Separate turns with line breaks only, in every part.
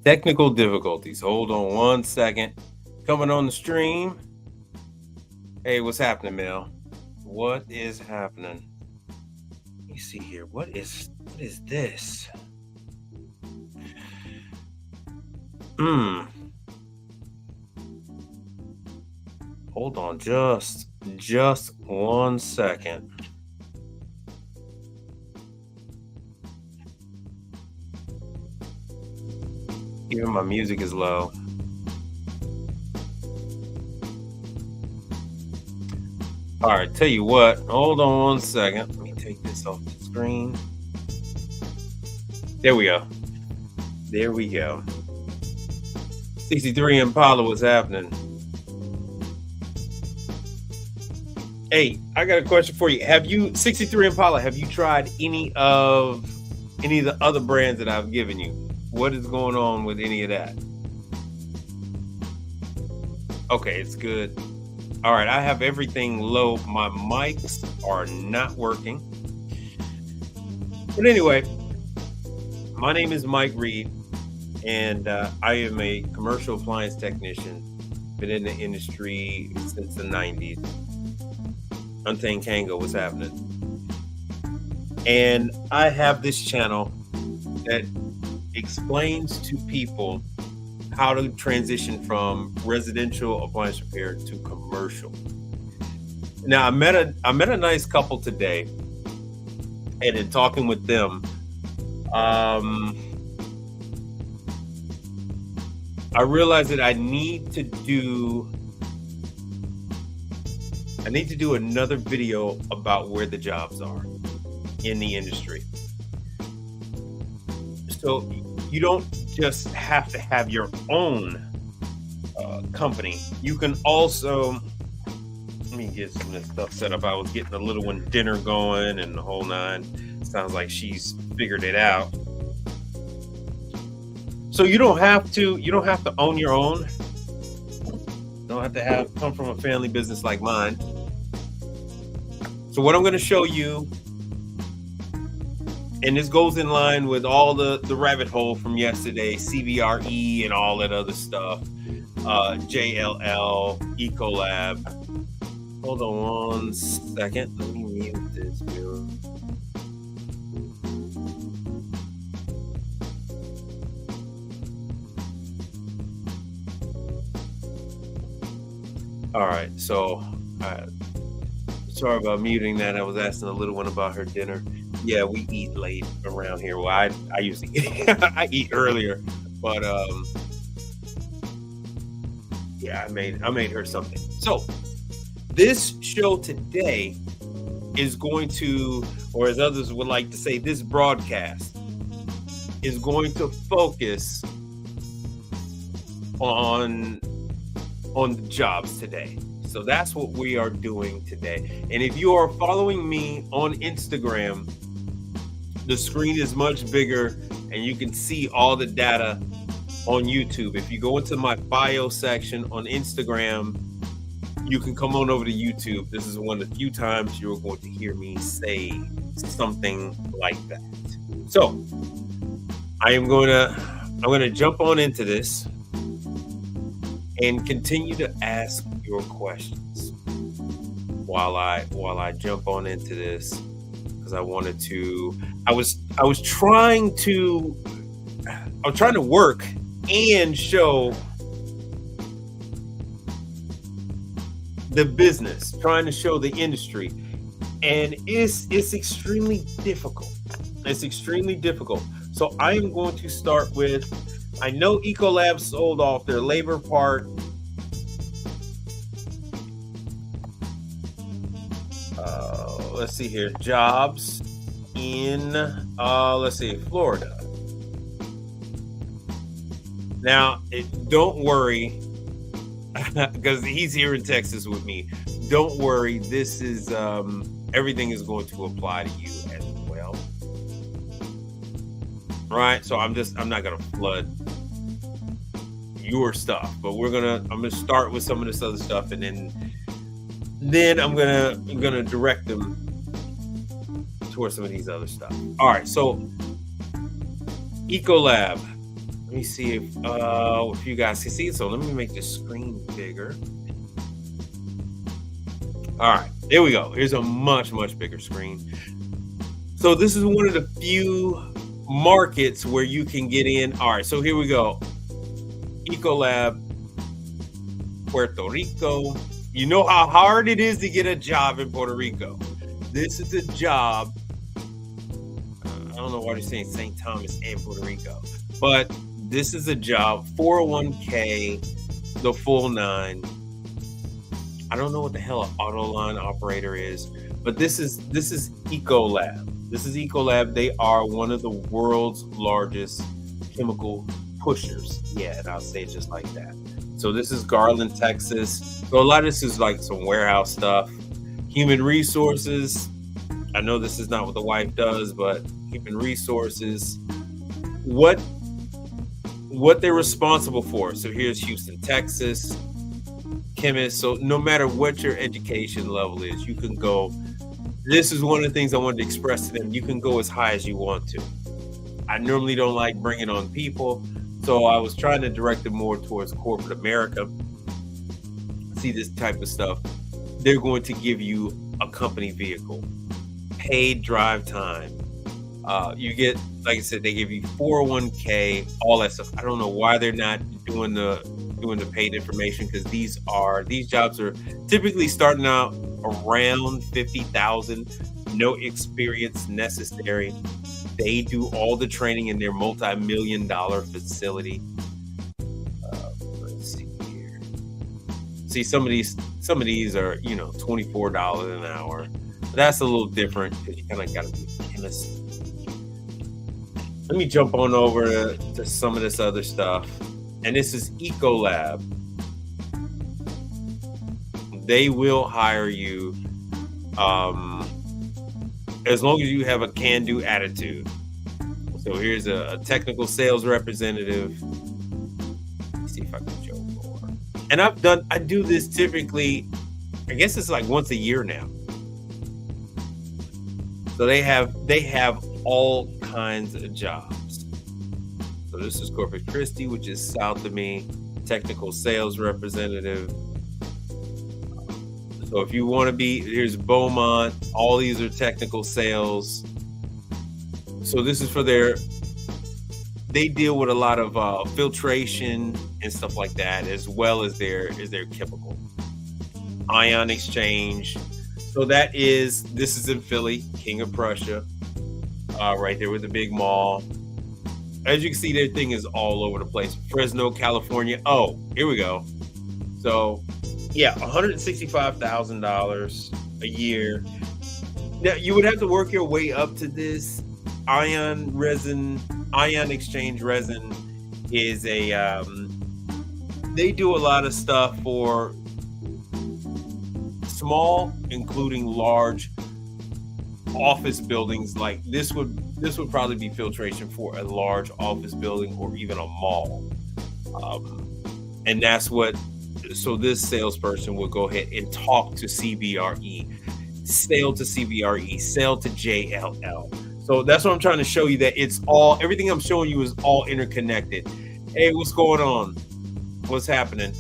Technical difficulties. Hold on one second. Coming on the stream. Hey, what's happening, Mel? What is happening? Let me see here. What is this? Hold on just one second. Even my music is low. All right, tell you what, hold on one second. Let me take this off the screen. There we go. 63 Impala, what's happening? Hey, I got a question for you. 63 Impala, have you tried any of the other brands that I've given you? What is going on with any of that? Okay, it's good. All right, I have everything low. My mics are not working. But anyway, my name is Mike Reed, and I am a commercial appliance technician. Been in the industry since the 90s. Untamed Kango, what's happening? And I have this channel that explains to people how to transition from residential appliance repair to commercial. Now, I met a nice couple today, and in talking with them, I realized that I need to do another video about where the jobs are in the industry. So you don't just have to have your own company. You can also, let me get some of this stuff set up. I was getting the little one dinner going and the whole nine. Sounds like she's figured it out. So you don't have to own your own. You don't have to come from a family business like mine. So what I'm going to show you, and this goes in line with all the rabbit hole from yesterday, CBRE and all that other stuff, JLL, Ecolab. Hold on one second. Let me mute this here. All right, so sorry about muting that. I was asking the little one about her dinner. Yeah, we eat late around here. Well, I usually I eat earlier, but yeah, I made her something. So this show today is going to, or as others would like to say, this broadcast is going to focus on the jobs today. So that's what we are doing today. And if you are following me on Instagram, the screen is much bigger and you can see all the data on YouTube. If you go into my bio section on Instagram, you can come on over to YouTube. This is one of the few times you're going to hear me say something like that. So I'm going to jump on into this and continue to ask your questions while I jump on into this, because I was trying to work and show the business, trying to show the industry, and it's extremely difficult. It's extremely difficult. So I am going to start with, I know Ecolab sold off their labor part. Let's see here. Jobs in, Florida. Now, don't worry, because he's here in Texas with me. Don't worry. This is, everything is going to apply to you as well. Right? So I'm not going to flood your stuff, but I'm going to start with some of this other stuff, and then I'm going to direct them towards some of these other stuff. All right. So Ecolab. Let me see if you guys can see it. So let me make the screen bigger. All right, there we go. Here's a much, much bigger screen. So this is one of the few markets where you can get in. All right, so here we go. Ecolab, Puerto Rico. You know how hard it is to get a job in Puerto Rico. This is a job. I don't know why they're saying St. Thomas and Puerto Rico, but this is a job, 401k, the full nine. I don't know what the hell an auto line operator is, but this is Ecolab. This is Ecolab. They are one of the world's largest chemical pushers. Yeah, and I'll say it just like that. So this is Garland, Texas. So a lot of this is like some warehouse stuff. Human resources. I know this is not what the wife does, but human resources. What they're responsible for. So here's Houston, Texas. Chemist. So no matter what your education level is, you can go. This is one of the things I wanted to express to them. You can go as high as you want to. I normally don't like bringing on people, so I was trying to direct them more towards corporate America. See this type of stuff. They're going to give you a company vehicle, paid drive time. You get, like I said, they give you 401k, all that stuff. I don't know why they're not doing the paid information, because these jobs are typically starting out around 50,000, no experience necessary. They do all the training in their multi-million-dollar facility. Let's see here. See, some of these are, $24 an hour. That's a little different because you kind of got to be a chemist. Let me jump on over to some of this other stuff. And this is Ecolab. They will hire you as long as you have a can-do attitude. So here's a technical sales representative. Let's see if I can show more. And I do this typically, I guess it's like once a year now. So they have all kinds of jobs. So this is Corpus Christi, which is south of me, technical sales representative. So if you want to here's Beaumont, all these are technical sales. So this is for they deal with a lot of filtration and stuff like that, as well as their chemical. Ion exchange. So this is in Philly, King of Prussia, right there with the big mall. As you can see, their thing is all over the place. Fresno, California. Oh, here we go. So, yeah, $165,000 a year. Now, you would have to work your way up to this. Ion exchange resin is they do a lot of stuff for small, including large office buildings. Like this would probably be filtration for a large office building or even a mall. And that's so this salesperson will go ahead and talk to CBRE, sell to CBRE, sell to JLL. So that's what I'm trying to show you, that everything I'm showing you is all interconnected. Hey, what's going on? What's happening?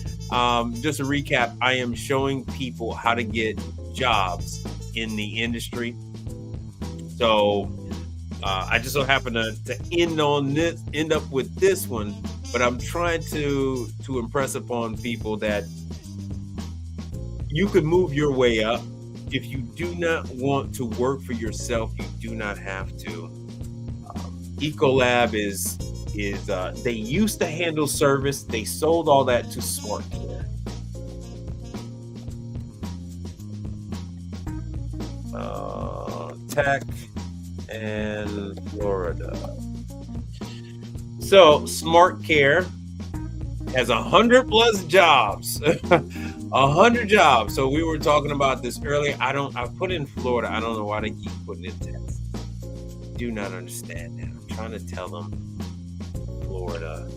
Just a recap, I am showing people how to get jobs in the industry. So I just so happen to end up with this one, but I'm trying to impress upon people that you could move your way up. If you do not want to work for yourself, you do not have to. Ecolab is they used to handle service. They sold all that to Smart Care. Tech and Florida. So Smart Care has 100+ jobs. 100 jobs. So we were talking about this earlier. I put in Florida. I don't know why they keep putting in Texas. Do not understand that. I'm trying to tell them Florida.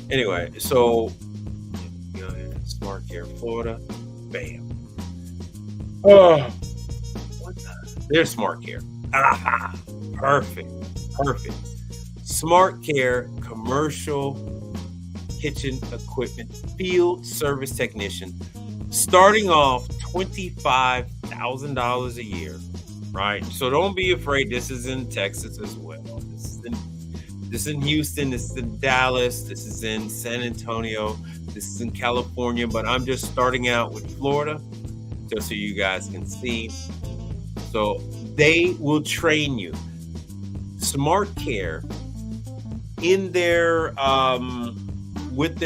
Anyway, so Smart Care, Florida. Bam. Oh, there's Smart Care. Aha, perfect, perfect. Smart Care commercial kitchen equipment field service technician, starting off $25,000 a year, right? So don't be afraid. This is in Texas as well. This is in Houston. This is in Dallas. This is in San Antonio. This is in California. But I'm just starting out with Florida, just so you guys can see. So they will train you. Smart Care in their with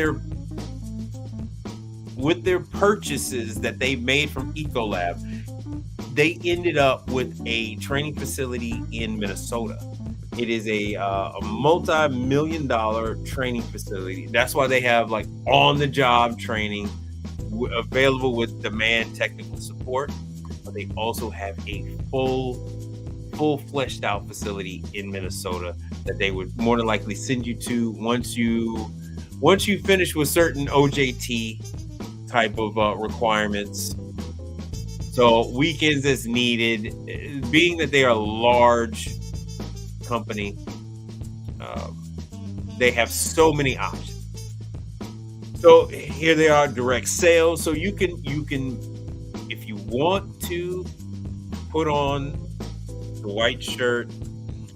their purchases that they made from Ecolab, they ended up with a training facility in Minnesota. It is a multi-million-dollar training facility. That's why they have like on-the-job training available with demand technical support. But they also have a full fleshed out facility in Minnesota that they would more than likely send you to once you finish with certain OJT type of requirements. So weekends as needed, being that they are a large company, they have so many options. So here they are, direct sales. So you can if you want to put on the white shirt,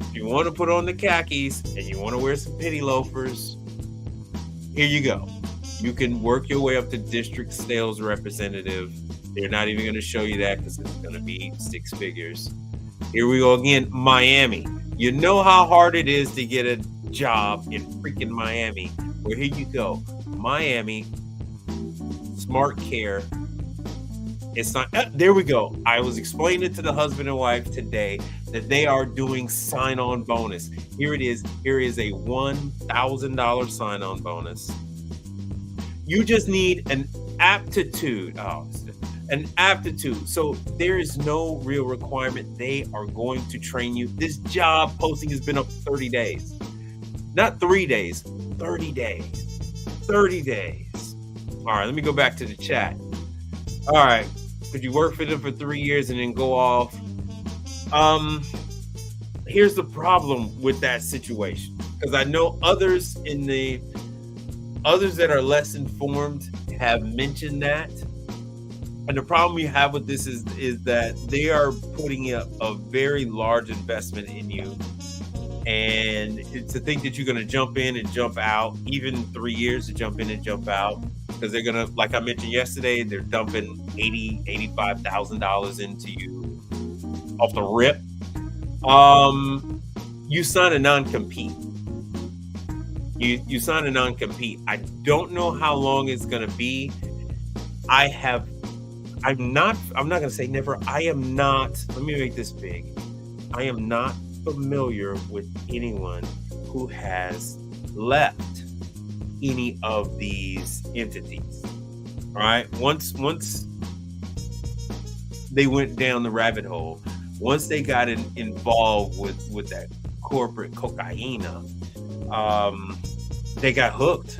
if you want to put on the khakis and you want to wear some penny loafers, here you go. You can work your way up to district sales representative. They're not even going to show you that because it's going to be six figures. Here we go again, Miami. You know how hard it is to get a job in freaking Miami. Well, here you go. Miami, Smart Care. It's not, there we go. I was explaining to the husband and wife today that they are doing sign-on bonus. Here it is. Here is a $1,000 sign-on bonus. You just need an aptitude. An aptitude. So there is no real requirement. They are going to train you. This job posting has been up 30 days. Not 3 days, 30 days. 30 days. All right, let me go back to the chat. All right. Could you work for them for 3 years and then go off? Here's the problem with that situation. Because I know others that are less informed have mentioned that. And the problem you have with this is that they are putting up a very large investment in you. And to think that you're going to jump in and jump out, even 3 years to jump in and jump out, because they're going to, like I mentioned yesterday, they're dumping $85,000 into you off the rip. You sign a non-compete. You sign a non-compete. I don't know how long it's going to be. I'm not going to say never. Let me make this big. I am not familiar with anyone who has left any of these entities. All right. Once they went down the rabbit hole, once they got involved with that corporate cocaine, they got hooked.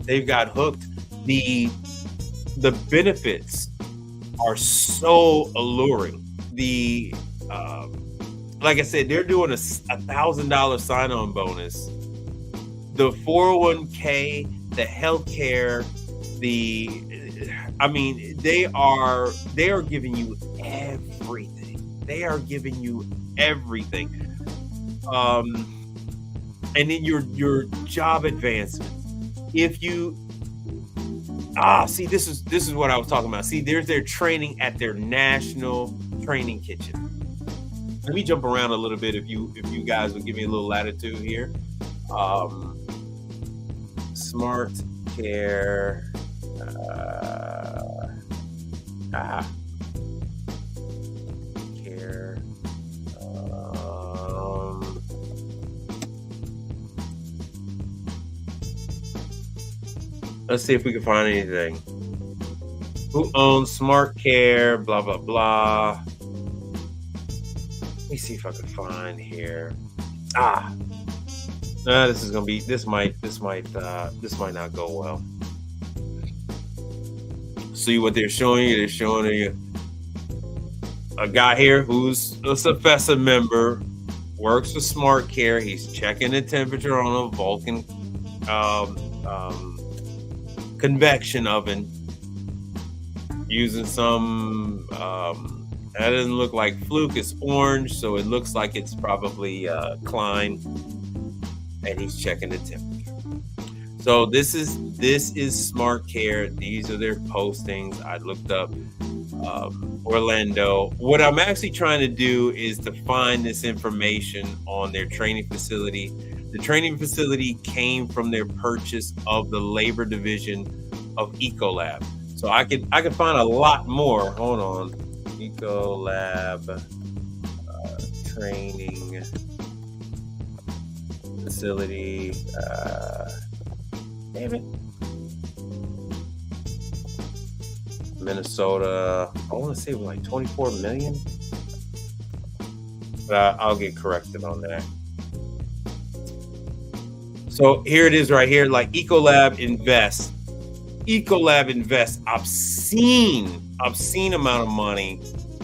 They've got hooked. The benefits are so alluring. Like I said, they're doing a $1,000 sign-on bonus. The 401k, the healthcare, they are giving you everything. They are giving you everything. And then your job advancement. If you see, this is what I was talking about. See, there's their training at their national training kitchen. Let me jump around a little bit if you guys would give me a little latitude here. Smart Care. Care. Let's see if we can find anything. Who owns Smart Care? Blah blah blah. Let me see if I can find here. This is gonna be. This might not go well. See what they're showing you. They're showing you a guy here who's a Safesa member, works with Smart Care. He's checking the temperature on a Vulcan um, um, convection oven using some. That doesn't look like Fluke. It's orange, so it looks like it's probably Klein, and he's checking the temperature. So this is Smart Care. These are their postings. I looked up Orlando. What I'm actually trying to do is to find this information on their training facility. The training facility came from their purchase of the labor division of Ecolab. So I could find a lot more. Hold on, Ecolab training facility. Damn it. Minnesota, I want to say like 24 million, but I'll get corrected on that. So here it is right here, like Ecolab invests obscene amount of money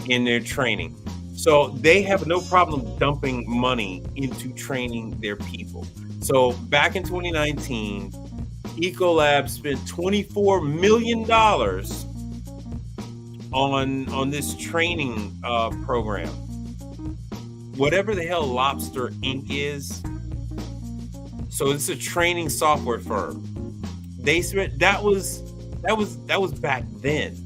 in their training. So they have no problem dumping money into training their people. So back in 2019, Ecolab spent $24 million on this training program. Whatever the hell Lobster Inc. is. So it's a training software firm. They spent that was back then.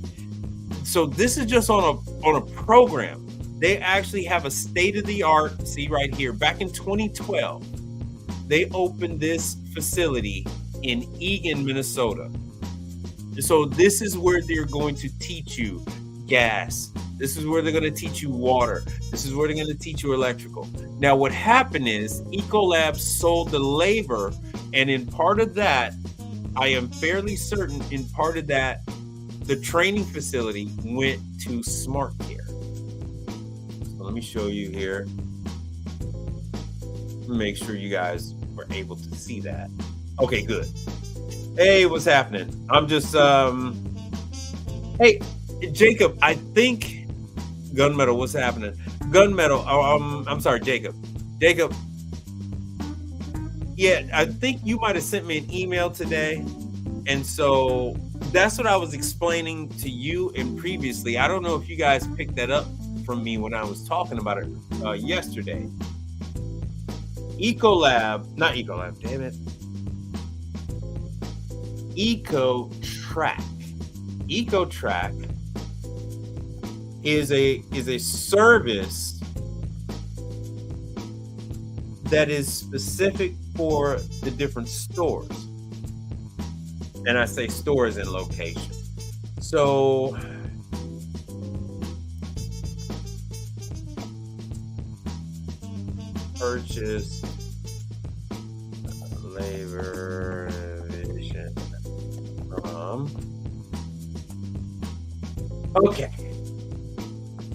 So this is just on a program. They actually have a state-of-the-art, see right here, back in 2012, they opened this facility in Eagan, Minnesota. So this is where they're going to teach you gas. This is where they're going to teach you water. This is where they're going to teach you electrical. Now, what happened is Ecolab sold the labor, and in part of that, I am fairly certain in part of that, the training facility went to Smart Care. So let me show you here. Make sure you guys were able to see that. Okay, good. Hey, what's happening? I'm just, hey, Jacob, I think, Gunmetal, what's happening? Gunmetal, I'm sorry, Jacob. Jacob, yeah, I think you might have sent me an email today. And so that's what I was explaining to you and previously. I don't know if you guys picked that up from me when I was talking about it yesterday. Not Ecolab, damn it. EcoTrack is a service that is specific for the different stores. And I say stores and location. So purchase labor division from. Okay.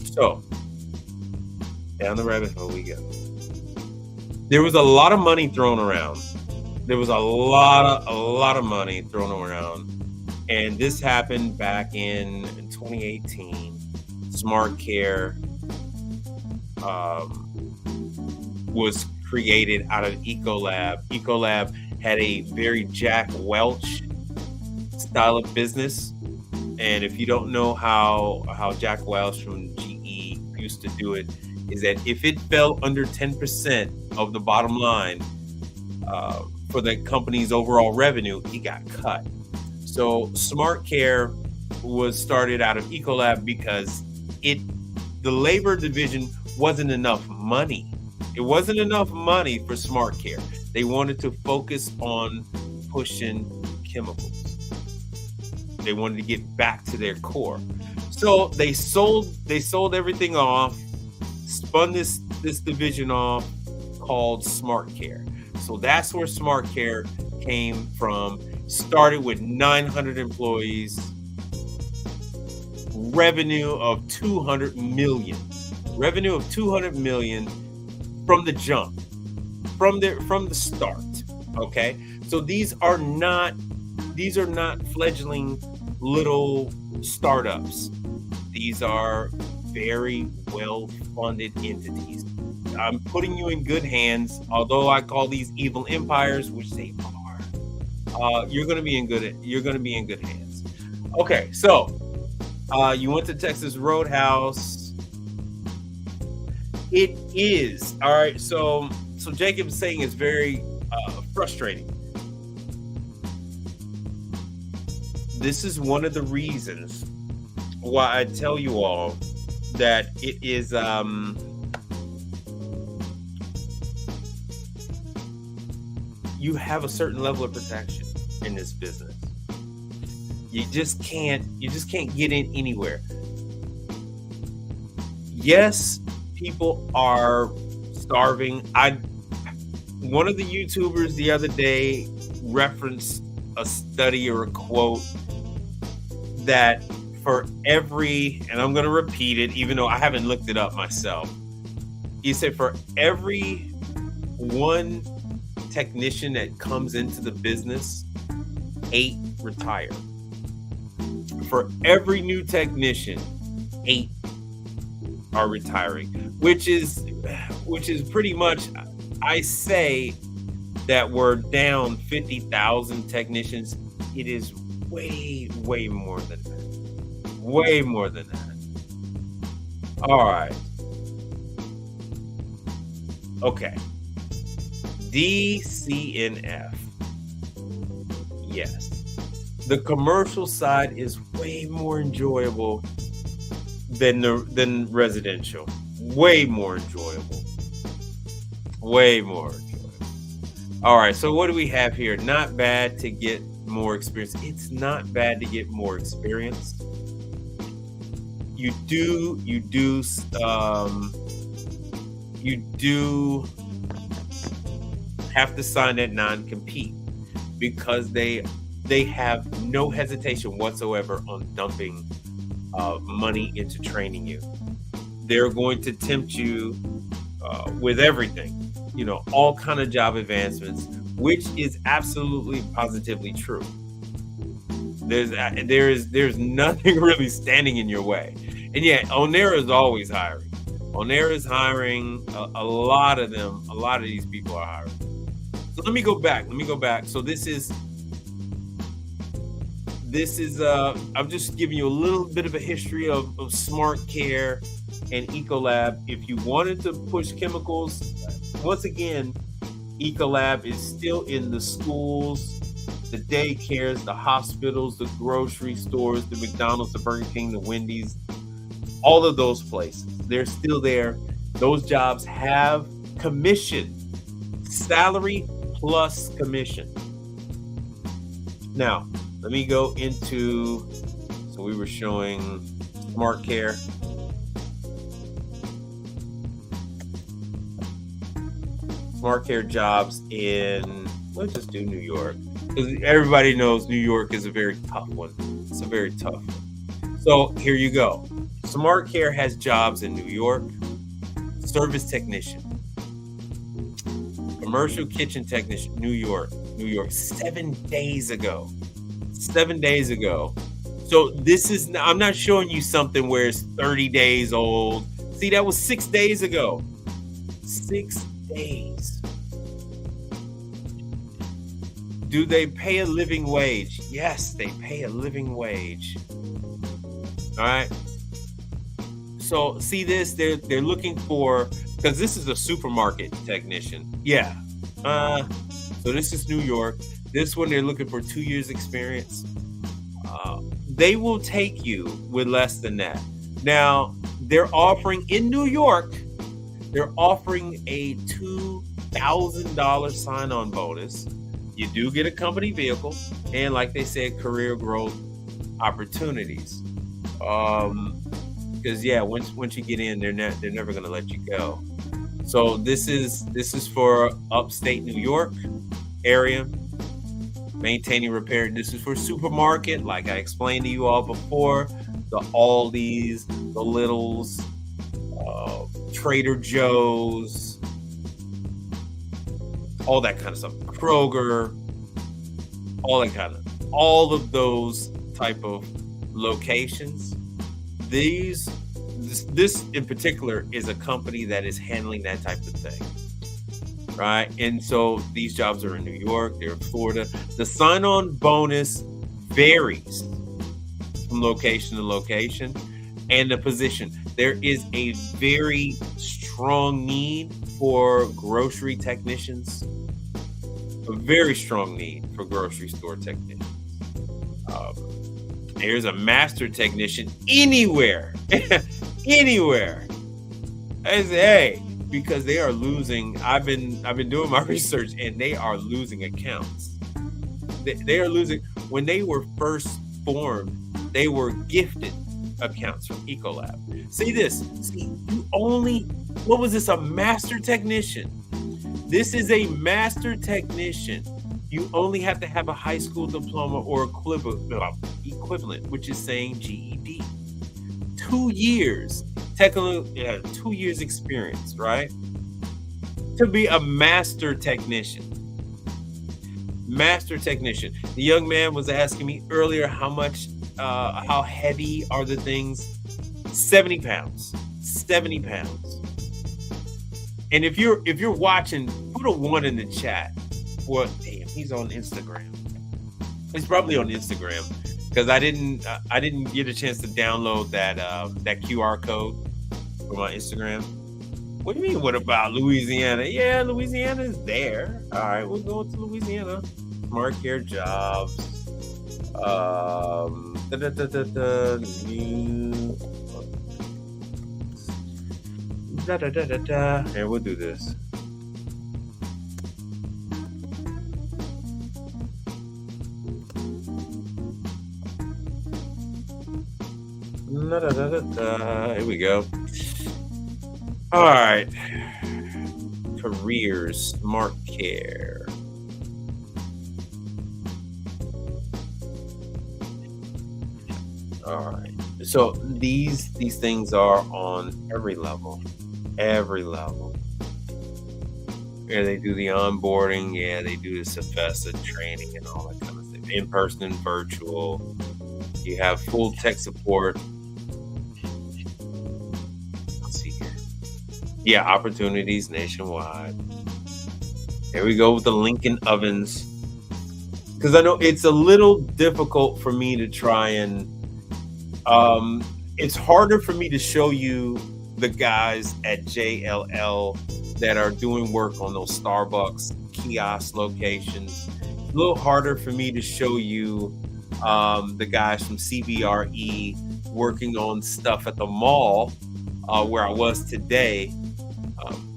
So down the rabbit hole we go. There was a lot of money thrown around. There was a lot of money thrown around. And this happened back in 2018. Smart Care was created out of Ecolab. Ecolab had a very Jack Welch style of business. And if you don't know how Jack Welch from GE used to do it, is that if it fell under 10% of the bottom line for the company's overall revenue, it got cut. So Smart Care was started out of Ecolab because the labor division wasn't enough money. It wasn't enough money for Smart Care. They wanted to focus on pushing chemicals. They wanted to get back to their core. So they sold everything off, spun this division off called Smart Care. So that's where Smart Care came from. Started with 900 employees, revenue of 200 million. Revenue of 200 million from the jump, from the start. Okay, so these are not fledgling little startups. These are very well-funded entities. I'm putting you in good hands, although I call these evil empires, which they are. You're gonna be in good hands. Okay, so you went to Texas Roadhouse. It is all right. So Jacob's saying it's very frustrating. This is one of the reasons why I tell you all that it is you have a certain level of protection in this business. You just can't get in anywhere. Yes, people are starving. One of the YouTubers the other day referenced a study or a quote that for every, and I'm going to repeat it even though I haven't looked it up myself. He said for every one technician that comes into the business, 8 retire. For every new technician, 8 are retiring, which is pretty much, I say that we're down 50,000 technicians. It is way more than that. Way more than that. All right. Okay. DCNF. Yes. The commercial side is way more enjoyable than residential. Way more enjoyable. Way more enjoyable. All right, so what do we have here? Not bad to get more experience. It's not bad to get more experience. You do have to sign that non-compete because they have no hesitation whatsoever on dumping money into training you. They're going to tempt you with everything, all kind of job advancements, which is absolutely positively true. There's nothing really standing in your way. And yeah, Onera is always hiring. Onera is hiring. A lot of these people are hiring. So let me go back. So this is I'm just giving you a little bit of a history of Smart Care and Ecolab. If you wanted to push chemicals, once again, Ecolab is still in the schools, the daycares, the hospitals, the grocery stores, the McDonald's, the Burger King, the Wendy's, all of those places. They're still there. Those jobs have commission, salary plus commission. Now, let me go into, so we were showing Smart Care. Smart Care jobs in, let's just do New York. Because everybody knows New York is a very tough one. It's a very tough one. So here you go. Smart Care has jobs in New York. Service technician. Commercial kitchen technician, New York. 7 days ago. 7 days ago. So this is, I'm not showing you something where it's 30 days old. See, that was 6 days ago. 6 days. Do they pay a living wage? Yes, they pay a living wage. All right. So see this, they're looking for, because this is a supermarket technician. Yeah. So this is New York. This one, they're looking for 2 years experience. They will take you with less than that. Now, they're offering in New York, they're offering a $2,000 sign-on bonus. You do get a company vehicle, and like they said, career growth opportunities. Because yeah, once you get in, they're never going to let you go. So this is for upstate New York area, maintaining repair. This is for supermarket, like I explained to you all before, the Aldi's, the Littles, Trader Joe's, all that kind of stuff. Kroger, all of those type of locations. this in particular is a company that is handling that type of thing, right? And so these jobs are in New York, they're in Florida. The sign-on bonus varies from location to location and the position. There is a very strong need for grocery technicians, a very strong need for grocery store technicians. Um, There's a master technician anywhere, anywhere. I say, hey, because they are losing. I've been doing my research, and they are losing accounts. They are losing. When they were first formed, they were gifted accounts from Ecolab. See this. See, you only. What was this? A master technician. This is a master technician. You only have to have a high school diploma or equivalent, which is saying GED. 2 years, technically, 2 years experience, right? To be a master technician. Master technician. The young man was asking me earlier how heavy are the things? 70 pounds. 70 pounds. And if you're watching, put a 1 in the chat. Well, damn, he's on Instagram. He's probably on Instagram because I didn't get a chance to download that QR code for my Instagram. What do you mean? What about Louisiana? Yeah, Louisiana is there. All right, we're going to Louisiana. Smart care jobs. Here, we'll do this. Here we go. All right. Careers, smart care. All right. So these things are on every level. Every level. Yeah, they do the onboarding. Yeah, they do the CFESA training and all that kind of stuff. In person and virtual. You have full tech support. Let's see here. Yeah, opportunities nationwide. Here we go with the Lincoln ovens. Because I know it's a little difficult for me to try and it's harder for me to show you the guys at JLL that are doing work on those Starbucks kiosk locations. It's a little harder for me to show you the guys from CBRE working on stuff at the mall where I was today,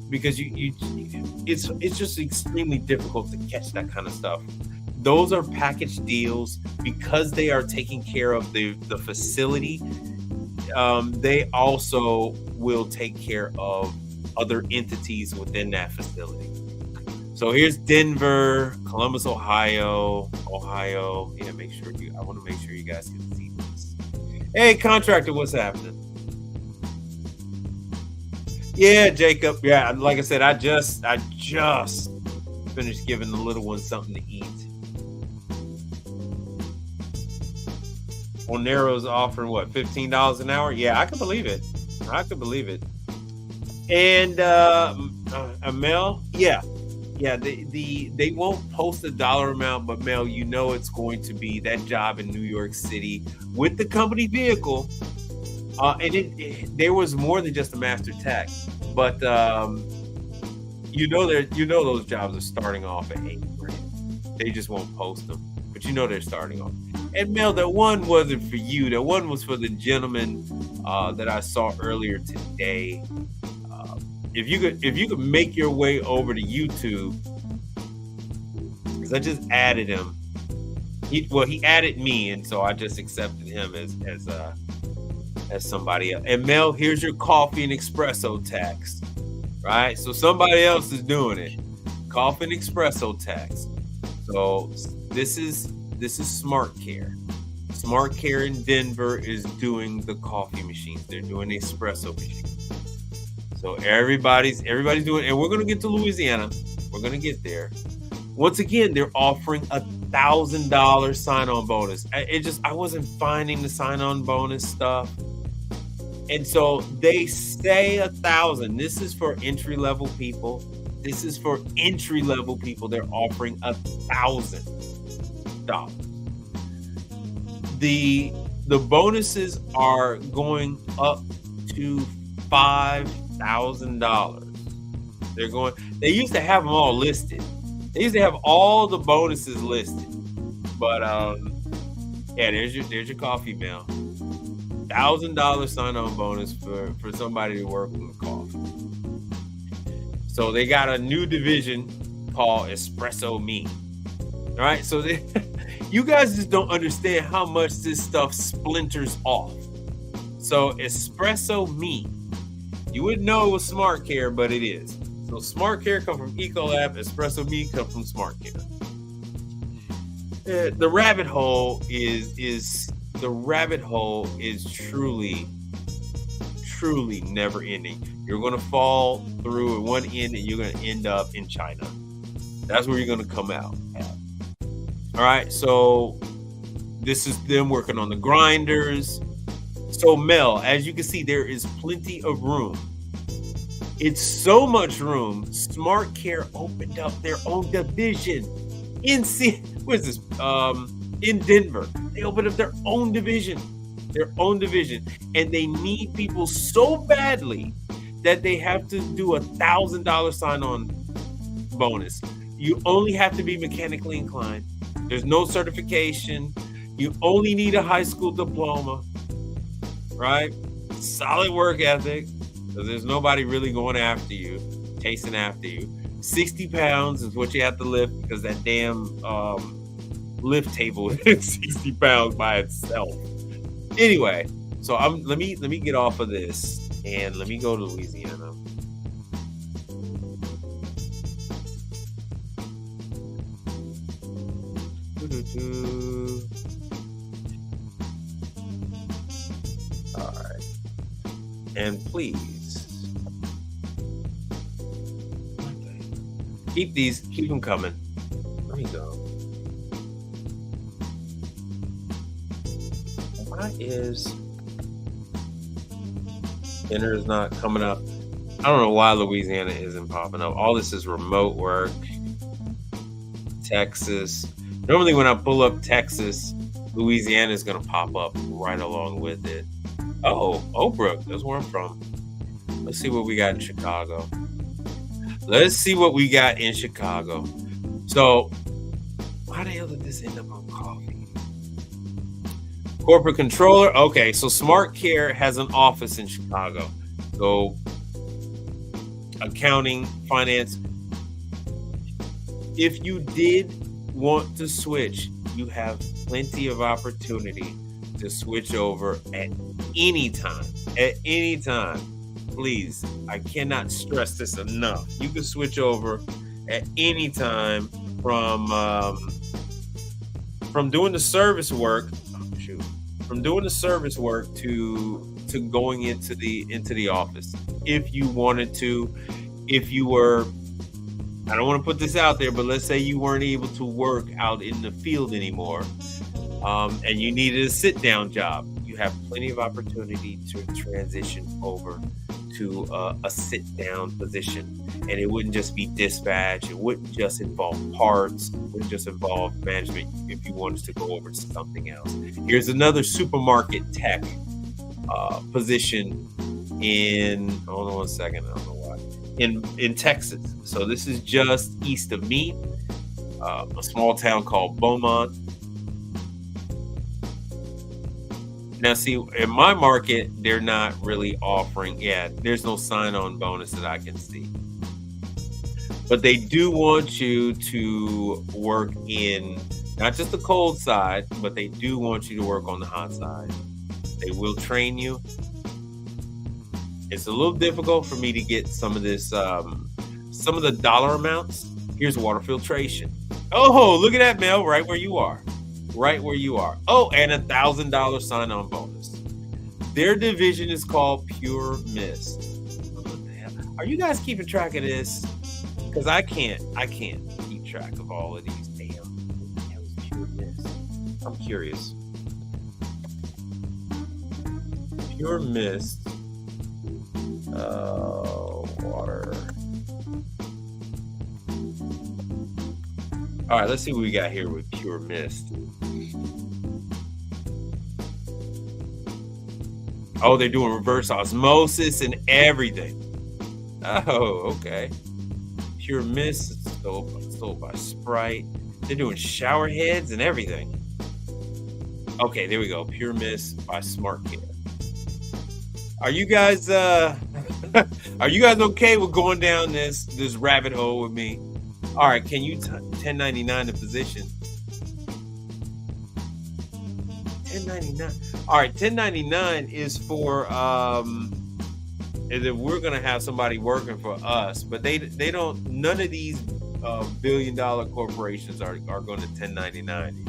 because it's just extremely difficult to catch that kind of stuff. Those are package deals because they are taking care of the facility. They also will take care of other entities within that facility. So here's Denver, Columbus, Ohio. Yeah, I want to make sure you guys can see this. Hey, contractor, what's happening? Yeah, Jacob. Yeah, like I said, I just finished giving the little one something to eat. Onero's offering what, $15 an hour? Yeah, I can believe it. And Mel, yeah, they won't post a dollar amount, but Mel, you know it's going to be that job in New York City with the company vehicle. And there was more than just a master tech, but those jobs are starting off at $8,000. They just won't post them, but they're starting off. And Mel, that one wasn't for you. That one was for the gentleman that I saw earlier today. If you could make your way over to YouTube, because I just added him. He added me, and so I just accepted him as somebody else. And Mel, here's your coffee and espresso tax, right? So somebody else is doing it. Coffee and espresso tax. So this is Smart Care. Smart Care in Denver is doing the coffee machines. They're doing the espresso machines. So everybody's doing, and we're going to get to Louisiana. We're going to get there. Once again, they're offering $1,000 sign-on bonus. I wasn't finding the sign-on bonus stuff. And so they say 1,000. This is for entry level people. This is for entry level people. They're offering $1,000. The bonuses are going up to $5,000. They used to have them all listed. They used to have all the bonuses listed. But yeah, there's your coffee mail. $1,000 sign-on bonus for somebody to work on the coffee. So they got a new division called Espresso Me. All right, so you guys just don't understand how much this stuff splinters off. So Espresso Me, you wouldn't know it was Smart Care, but it is. So Smart Care come from Ecolab, Espresso Me come from Smart Care. The rabbit hole is truly never ending. You're going to fall through at one end and you're going to end up in China. That's where you're going to come out at. All right, so this is them working on the grinders. So Mel, as you can see, there is plenty of room. It's so much room. Smart Care opened up their own division in Denver. They opened up their own division, and they need people so badly that they have to do $1,000 sign-on bonus. You only have to be mechanically inclined. There's no certification. You only need a high school diploma, right? Solid work ethic, because there's nobody really going after you, chasing after you. 60 pounds is what you have to lift, because that damn lift table is 60 pounds by itself. Anyway, so let me get off of this and let me go to Louisiana. All right, and please keep them coming. Let me go. Why is Enter is not coming up? I don't know why Louisiana isn't popping up. All this is remote work. Texas. Normally when I pull up Texas, Louisiana is going to pop up right along with it. Oh, Oakbrook. That's where I'm from. Let's see what we got in Chicago. So, why the hell did this end up on coffee? Corporate controller. Okay, so Smart Care has an office in Chicago. So, accounting, finance. If you did want to switch, you have plenty of opportunity to switch over at any time. At any time. Please, I cannot stress this enough. You can switch over at any time from doing the service work. From doing the service work to going into the office. If you wanted to, if you were, I don't want to put this out there, but let's say you weren't able to work out in the field anymore, and you needed a sit-down job, you have plenty of opportunity to transition over to a sit-down position. And it wouldn't just be dispatch. It wouldn't just involve parts. It wouldn't just involve management if you wanted to go over to something else. Here's another supermarket tech position in, hold on one second, I don't know why, in Texas. So this is just east of me, a small town called Beaumont. Now, see, in my market, they're not really offering, there's no sign-on bonus that I can see. But they do want you to work in not just the cold side, but they do want you to work on the hot side. They will train you. It's a little difficult for me to get some of this, some of the dollar amounts. Here's water filtration. Oh, look at that, Mel, right where you are. Right where you are. Oh, and $1,000 sign-on bonus. Their division is called Pure Mist. Are you guys keeping track of this? Because I can't keep track of all of these. Damn, that was Pure Mist. I'm curious. Pure Mist Water. All right, let's see what we got here with Pure Mist. Oh, they're doing reverse osmosis and everything. Oh, okay. Pure Mist is sold by Sprite. They're doing shower heads and everything. Okay, there we go. Pure Mist by Smart Care. Are you guys are you guys okay with going down this rabbit hole with me? All right, can you 1099 the position? 1099. All right, 1099 is for is if we're gonna have somebody working for us, but they don't. None of these billion-dollar corporations are going to 1099.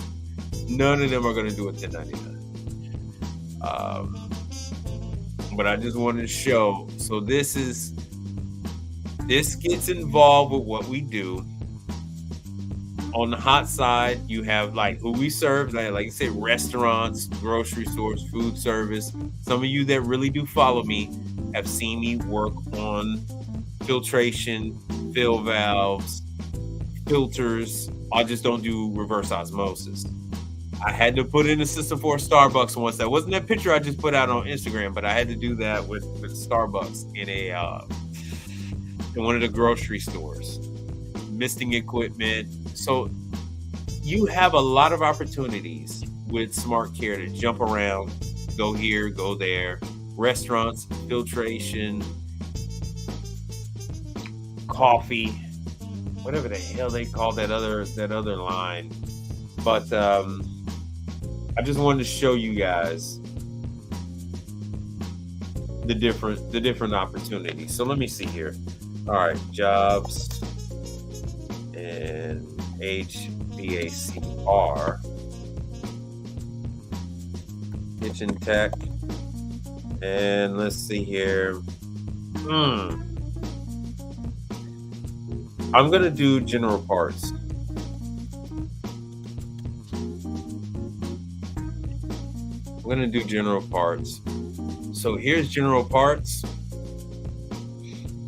None of them are going to do a 1099. But I just wanted to show. So this gets involved with what we do. On the hot side, you have like who we serve, like you say, restaurants, grocery stores, food service. Some of you that really do follow me have seen me work on filtration, fill valves, filters. I just don't do reverse osmosis. I had to put in a system for Starbucks once. That wasn't that picture I just put out on Instagram, but I had to do that with Starbucks in one of the grocery stores. Misting equipment. So you have a lot of opportunities with Smart Care to jump around, go here, go there. Restaurants, filtration, coffee, whatever the hell they call that other line. But I just wanted to show you guys the different opportunities. So let me see here. All right, jobs and HVACR, kitchen tech, and let's see here. I'm gonna do general parts. I'm gonna do general parts. So here's general parts.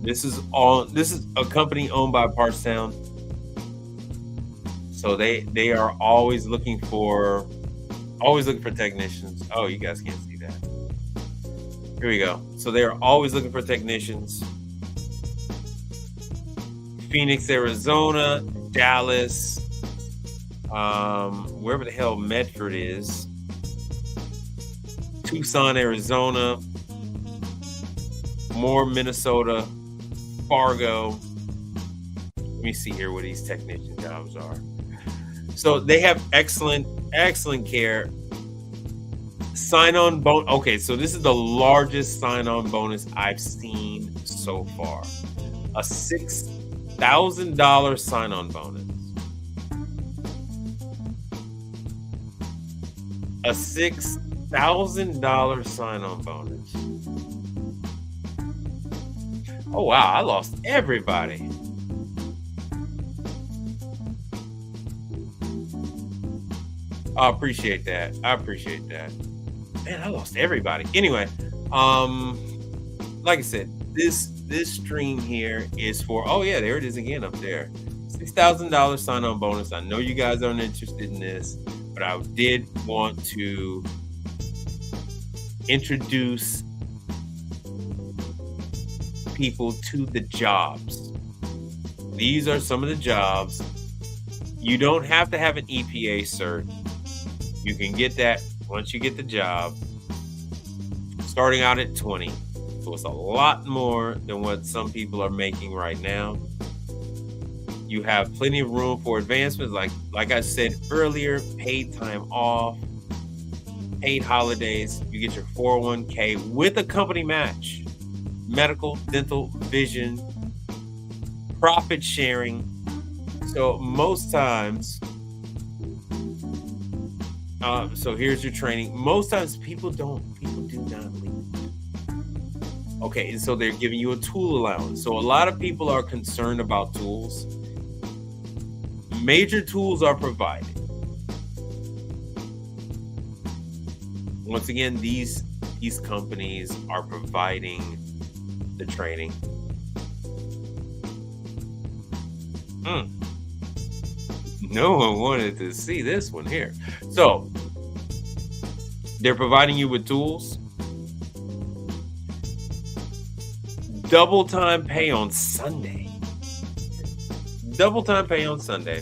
This is a company owned by Partstown. So they are always looking for technicians. Oh, you guys can't see that. Here we go. So they are always looking for technicians. Phoenix, Arizona, Dallas, wherever the hell Medford is, Tucson, Arizona, Moore, Minnesota, Fargo. Let me see here where these technician jobs are. So they have excellent care. Sign-on bonus. Okay, so this is the largest sign-on bonus I've seen so far. A $6,000 sign-on bonus. A $6,000 sign-on bonus. Oh wow, I lost everybody. I appreciate that. Man, I lost everybody. Anyway, like I said, this stream here is for, oh yeah, there it is again up there. $6,000 sign-on bonus. I know you guys aren't interested in this, but I did want to introduce people to the jobs. These are some of the jobs. You don't have to have an EPA cert. You can get that once you get the job, starting out at 20. So it's a lot more than what some people are making right now. You have plenty of room for advancements. Like I said earlier, paid time off, paid holidays. You get your 401k with a company match, medical, dental, vision, profit sharing. So most times, so here's your training. Most times people do not leave. Okay, and so they're giving you a tool allowance. So a lot of people are concerned about tools. Major tools are provided. Once again, these companies are providing the training. Mm, no one wanted to see this one here. So they're providing you with tools, double time pay on Sunday. Double time pay on Sunday.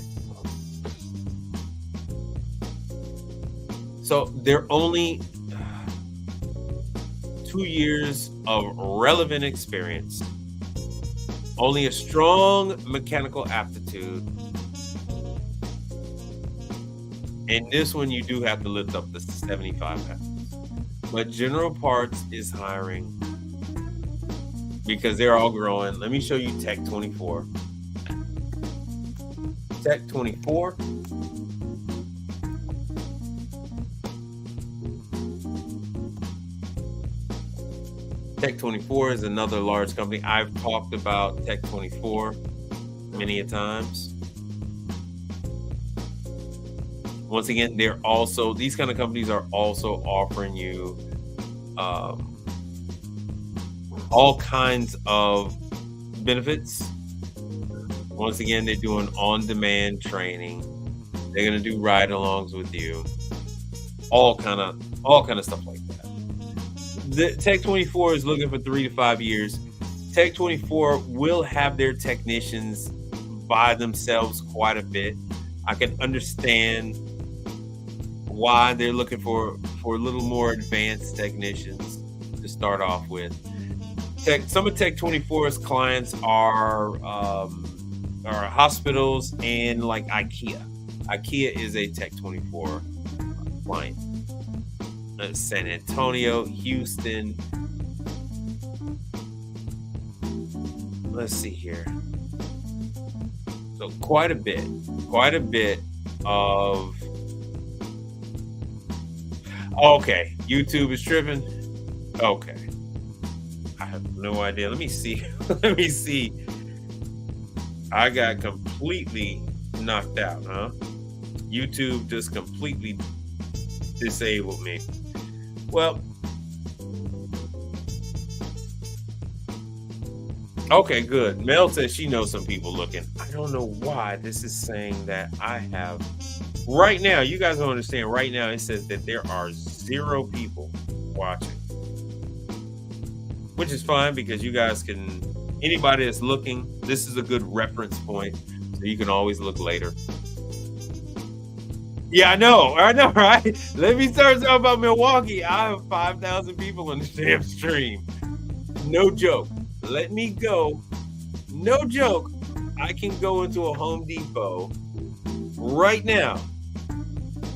So they're only 2 years of relevant experience, only a strong mechanical aptitude. And this one, you do have to lift up to 75 pounds. But General Parts is hiring because they're all growing. Let me show you Tech 24. Tech 24. Tech 24 is another large company. I've talked about Tech 24 many a times. Once again, these kind of companies are also offering you all kinds of benefits. Once again, they're doing on-demand training. They're going to do ride-alongs with you. All kind of stuff like that. The Tech 24 is looking for 3 to 5 years. Tech 24 will have their technicians by themselves quite a bit. I can understand why they're looking for a little more advanced technicians to start off with. Some of Tech 24's clients are hospitals and like IKEA. IKEA is a Tech 24 client. San Antonio, Houston. Let's see here. So quite a bit of. Okay, YouTube is tripping. Okay, I have no idea. Let me see. Let me see. I got completely knocked out, huh? YouTube just completely disabled me. Well, okay, good. Mel says she knows some people looking. I don't know why this is saying that I have. Right now, you guys don't understand. Right now, it says that there are 0 people watching, which is fine because you guys can. Anybody that's looking, this is a good reference point, so you can always look later. Yeah, I know, right? Let me start talking about Milwaukee. I have 5,000 people on the damn stream. No joke. Let me go. No joke. I can go into a Home Depot right now,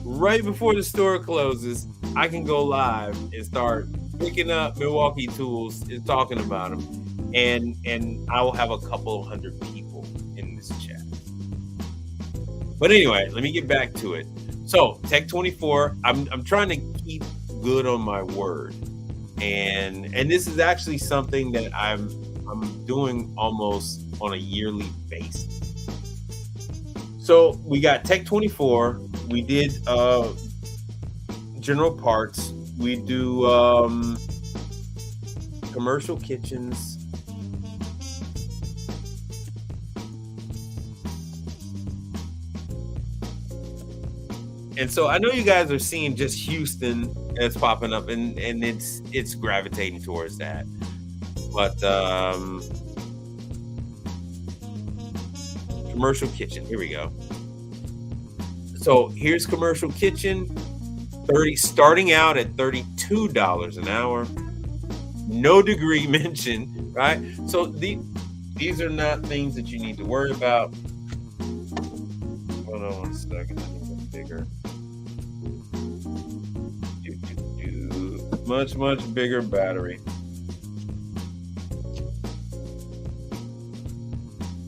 right before the store closes. I can go live and start picking up Milwaukee tools and talking about them, and I will have a couple of hundred people in this chat. But anyway, let me get back to it. So Tech 24, I'm trying to keep good on my word, and this is actually something that I'm doing almost on a yearly basis. So we got Tech 24, we did General Parts, we do commercial kitchens. And so I know you guys are seeing just Houston as popping up, and it's gravitating towards that. But commercial kitchen, here we go. So here's commercial kitchen, starting out at $32 an hour. No degree mentioned, right? So these are not things that you need to worry about. Hold on one second. I need a bigger. Much bigger battery.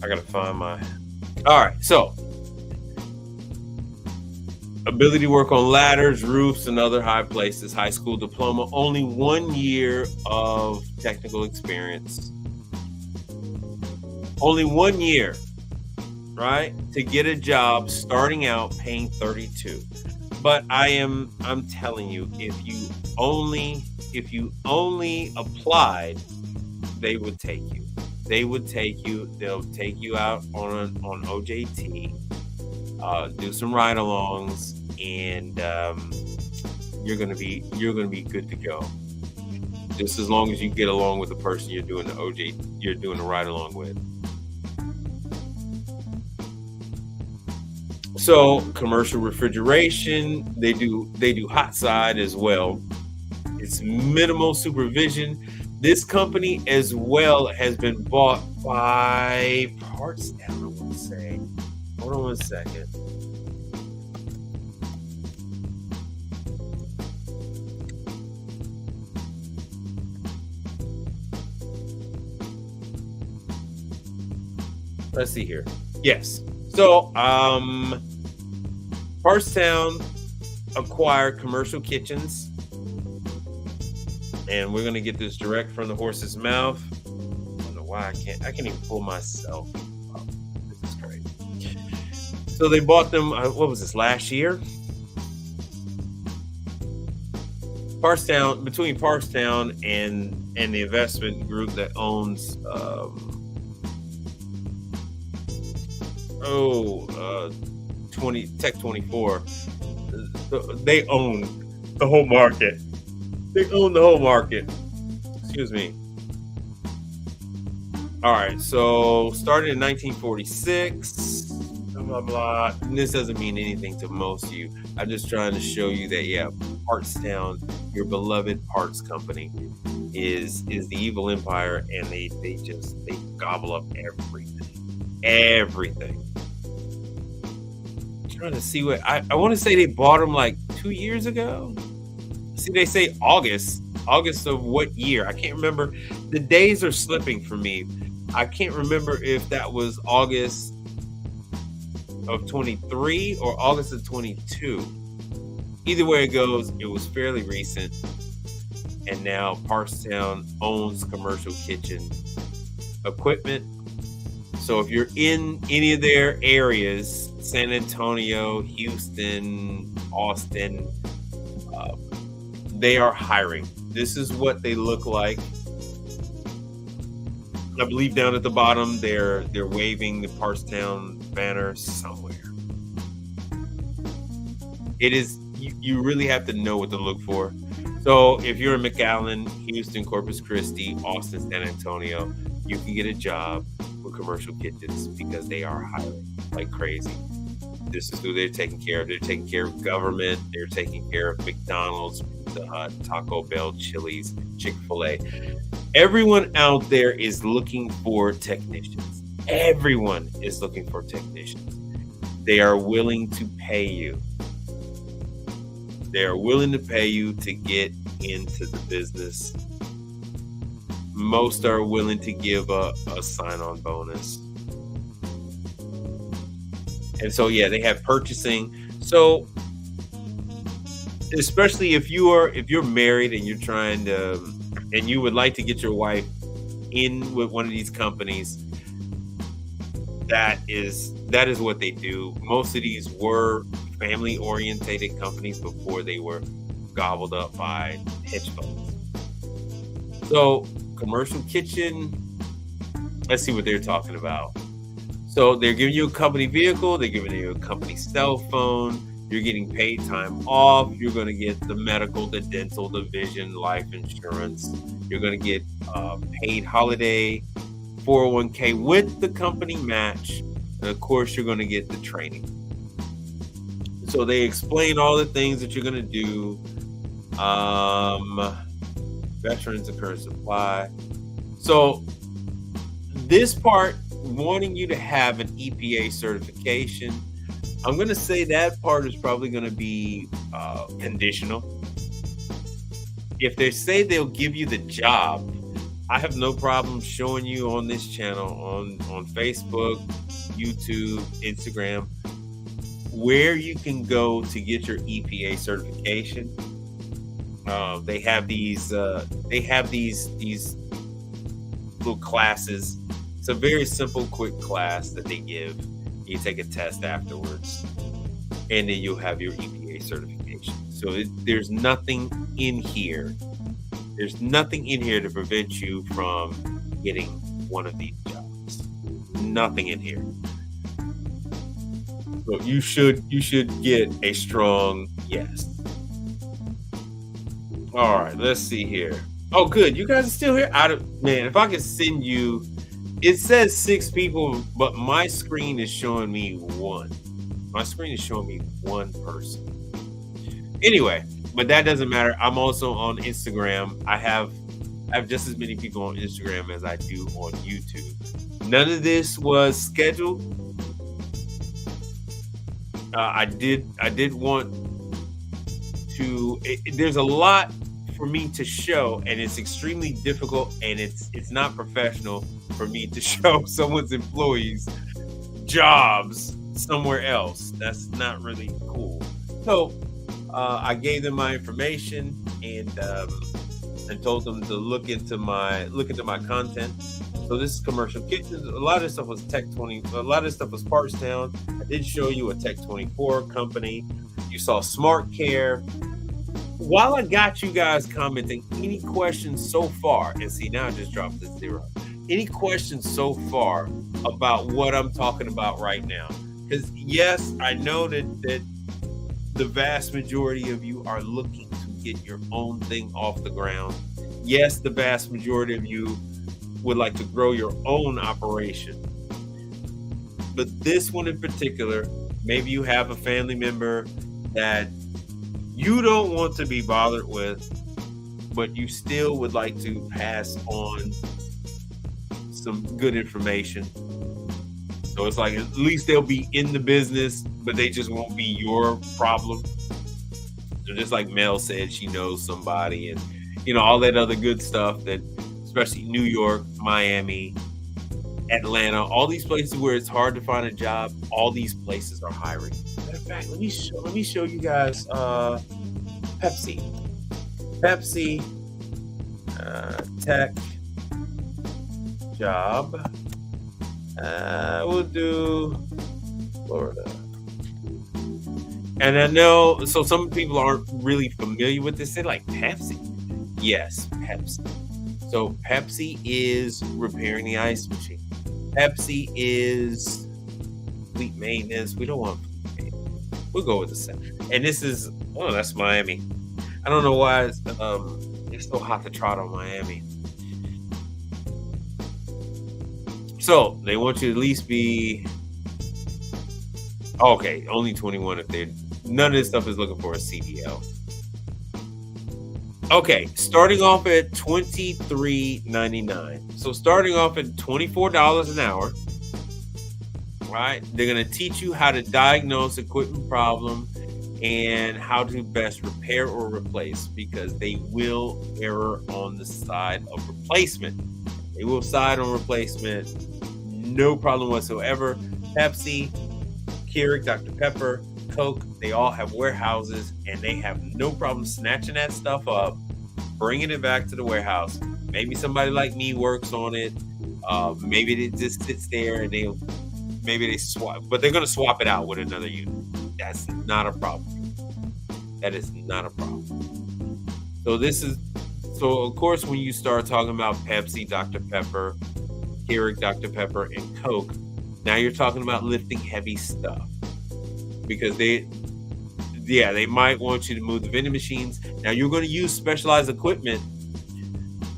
I gotta find my. All right, so ability to work on ladders, roofs, and other high places. High school diploma. Only 1 year of technical experience. Only 1 year, right? To get a job starting out paying 32. But I'm telling you, if you only applied they would take you. They would take you. They'll take you out on OJT, do some ride-alongs, and you're gonna be good to go. Just as long as you get along with the person you're doing the ride-along with. So commercial refrigeration, they do hot side as well. It's minimal supervision. This company as well has been bought by Parts Down, I want to say. Hold on one second. Let's see here. Yes. So, Parstown acquired Commercial Kitchens, and we're gonna get this direct from the horse's mouth. I don't know why I can't even pull myself up. This is crazy. So they bought them. What was this, last year? Between Parstown and the investment group that owns uh 20 Tech 24, they own the whole market. They own the whole market. Excuse me. All right, so started in 1946, blah blah blah. And this doesn't mean anything to most of you. I'm just trying to show you that, yeah, Partstown, your beloved parts company, is the evil empire, and they gobble up everything. I'm trying to see what I want to say. They bought them like 2 years ago. See, they say August of what year? I can't remember. The days are slipping for me. I can't remember if that was August of 23 or August of 22. Either way it goes, it was fairly recent. And now Parstown owns Commercial Kitchen equipment. So if you're in any of their areas, San Antonio, Houston, Austin, they are hiring. This is what they look like. I believe down at the bottom, they're waving the Parstown banner somewhere. It is, you really have to know what to look for. So if you're in McAllen, Houston, Corpus Christi, Austin, San Antonio, you can get a job with Commercial Kitchens because they are hiring like crazy. This is who they're taking care of. They're taking care of government. They're taking care of McDonald's, Pizza Hut, Taco Bell, Chili's, Chick-fil-A. Everyone out there is looking for technicians. Everyone is looking for technicians. They are willing to pay you. They are willing to pay you to get into the business. Most are willing to give a sign-on bonus. And so, yeah, they have purchasing. So, especially if you're married and you're trying to, and you would like to get your wife in with one of these companies, that is what they do. Most of these were family-orientated companies before they were gobbled up by hedge funds. So, Commercial Kitchen, let's see what they're talking about. So they're giving you a company vehicle, they're giving you a company cell phone, you're getting paid time off, you're going to get the medical, the dental, the vision, life insurance, you're going to get paid holiday, 401k with the company match, and of course you're going to get the training. So they explain all the things that you're going to do. Veterans and current supply. So this part, wanting you to have an EPA certification, I'm going to say that part is probably going to be conditional. If they say they'll give you the job, I have no problem showing you on this channel, on Facebook, YouTube, Instagram, where you can go to get your EPA certification. They have these little classes. It's a very simple, quick class that they give. You take a test afterwards, and then you'll have your EPA certification. So there's nothing in here. There's nothing in here to prevent you from getting one of these jobs. Nothing in here. So you should get a strong yes. All right, let's see here. Oh, good. You guys are still here. Man, if I could send you, it says 6 people, but my screen is showing me one. My screen is showing me one person. Anyway, but that doesn't matter. I'm also on Instagram. I have just as many people on Instagram as I do on YouTube. None of this was scheduled. I did want to. There's a lot for me to show, and it's extremely difficult, and it's not professional for me to show someone's employees jobs somewhere else. That's not really cool. So I gave them my information and told them to look into my content. So this is Commercial Kitchens. A lot of stuff was Tech 20. A lot of stuff was Parts Town. I did show you a Tech 24 company. You saw Smart Care. While I got you guys commenting, any questions so far? And see, now I just dropped the 0. Any questions so far about what I'm talking about right now? Because yes, I know that the vast majority of you are looking to get your own thing off the ground. Yes, the vast majority of you would like to grow your own operation. But this one in particular, maybe you have a family member that you don't want to be bothered with, but you still would like to pass on some good information. So it's like, at least they'll be in the business, but they just won't be your problem. So just like Mel said, she knows somebody, and all that other good stuff that, especially New York, Miami, Atlanta, all these places where it's hard to find a job, all these places are hiring. Matter of fact, let me show you guys Pepsi. Tech job. We'll do Florida. And I know, so some people aren't really familiar with this. They're like, Pepsi? Yes, Pepsi. So Pepsi is repairing the ice machine. Pepsi is fleet maintenance. We don't want fleet maintenance. We'll go with the second. And this is, that's Miami. I don't know why it's so hot to trot on Miami. So they want you to at least be, okay, only 21 if they're, none of this stuff is looking for a CDL. Okay, starting off at $23.99. So starting off at $24 an hour, right? They're going to teach you how to diagnose equipment problem and how to best repair or replace, because they will err on the side of replacement. They will side on replacement, no problem whatsoever. Pepsi, Keurig, Dr. Pepper, Coke, they all have warehouses, and they have no problem snatching that stuff up, bringing it back to the warehouse. Maybe somebody like me works on it. Maybe it just sits there and maybe they swap, but they're going to swap it out with another unit. That's not a problem. That is not a problem. So of course, when you start talking about Pepsi, Dr. Pepper, Keurig, Dr. Pepper, and Coke, now you're talking about lifting heavy stuff, because they might want you to move the vending machines. Now you're going to use specialized equipment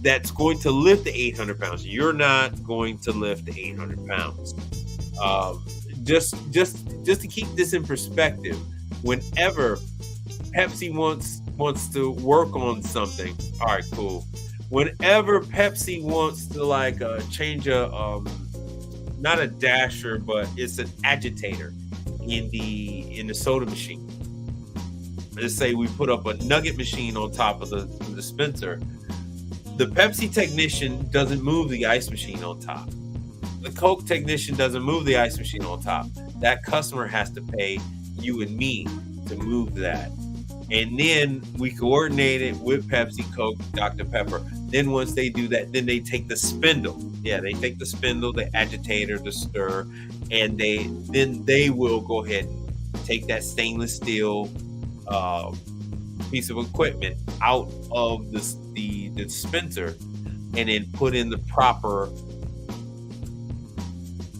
that's going to lift the 800 pounds. You're not going to lift the 800 pounds. Just to keep this in perspective, whenever Pepsi wants to work on something, all right, cool. Whenever Pepsi wants to change not a dasher, but it's an agitator in the soda machine. Let's say we put up a nugget machine on top of the dispenser. The Pepsi technician doesn't move the ice machine on top. The Coke technician doesn't move the ice machine on top. That customer has to pay you and me to move that. And then we coordinate it with Pepsi, Coke, Dr. Pepper. Then once they do that, then they take the spindle. Yeah, they take the spindle, the agitator, the stir, and they will go ahead and take that stainless steel piece of equipment out of the dispenser, and then put in the proper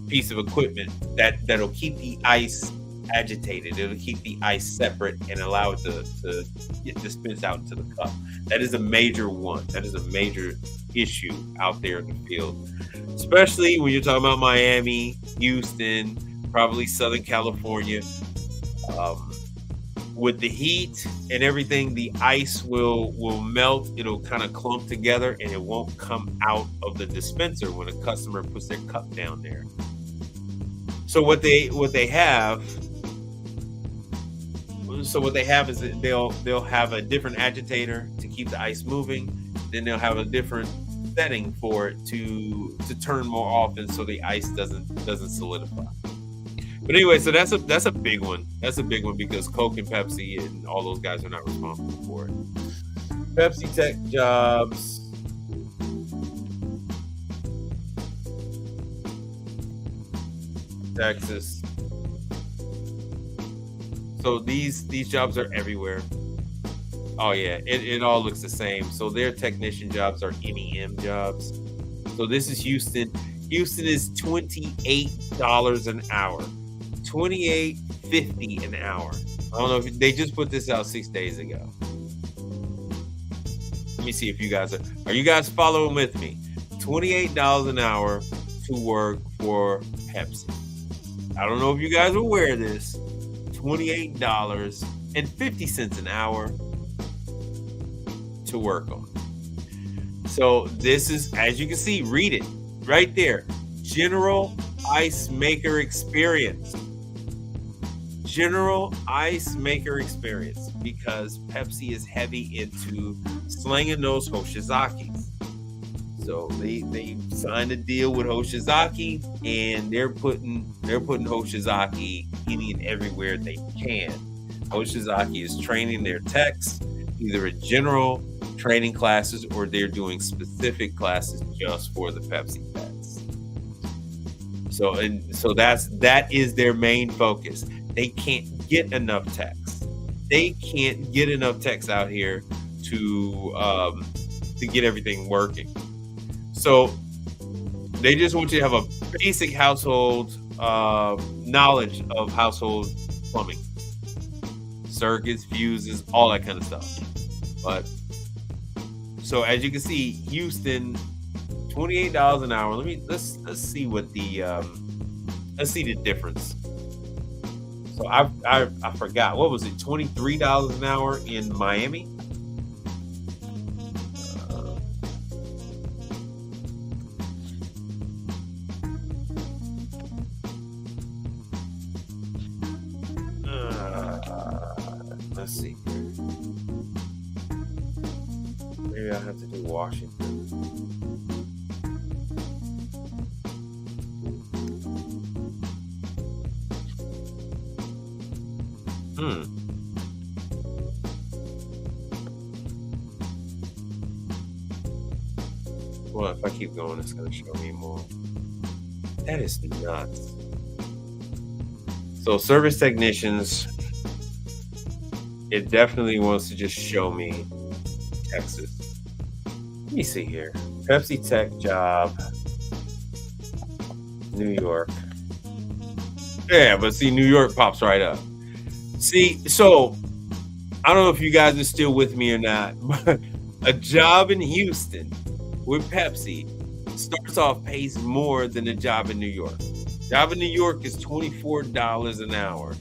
piece of equipment that'll keep the ice agitated. It'll keep the ice separate and allow it to get dispensed out into the cup. That is a major one. That is a major issue out there in the field, especially when you're talking about Miami, Houston, probably Southern California. With the heat and everything, the ice will melt. It'll kind of clump together, and it won't come out of the dispenser when a customer puts their cup down there. So what they have is that they'll have a different agitator to keep the ice moving. Then they'll have a different setting for it to turn more often, so the ice doesn't solidify. But anyway, so that's a big one. That's a big one because Coke and Pepsi and all those guys are not responsible for it. Pepsi Tech jobs. Texas. So these jobs are everywhere. Oh yeah, it all looks the same. So their technician jobs are MEM jobs. So this is Houston. Houston is $28 an hour. $28.50 an hour. I don't know if they just put this out 6 days ago. Let me see if you guys are you guys following with me? $28 an hour to work for Pepsi. I don't know if you guys are aware of this. $28.50 an hour to work on. So this is, as you can see, read it right there. General Ice Maker Experience. General Ice Maker Experience, because Pepsi is heavy into slinging those Hoshizakis. So they signed a deal with Hoshizaki, and they're putting Hoshizaki any and everywhere they can. Hoshizaki is training their techs either in general training classes, or they're doing specific classes just for the Pepsi techs. So that is their main focus. They can't get enough techs. They can't get enough techs out here to get everything working. So they just want you to have a basic household knowledge of household plumbing, circuits, fuses, all that kind of stuff. But so as you can see, Houston, $28 an hour. Let's see what the let's see the difference. So I forgot, what was it? $23 an hour in Miami. Let's see. Maybe I have to do Washington. Well, if I keep going, it's going to show me more. That is nuts. So service technicians, it definitely wants to just show me Texas. Let me see here. Pepsi Tech job, New York. Yeah, but see, New York pops right up. See, so I don't know if you guys are still with me or not, but a job in Houston with Pepsi starts off pays more than a job in New York. Job in New York is $24 an hour,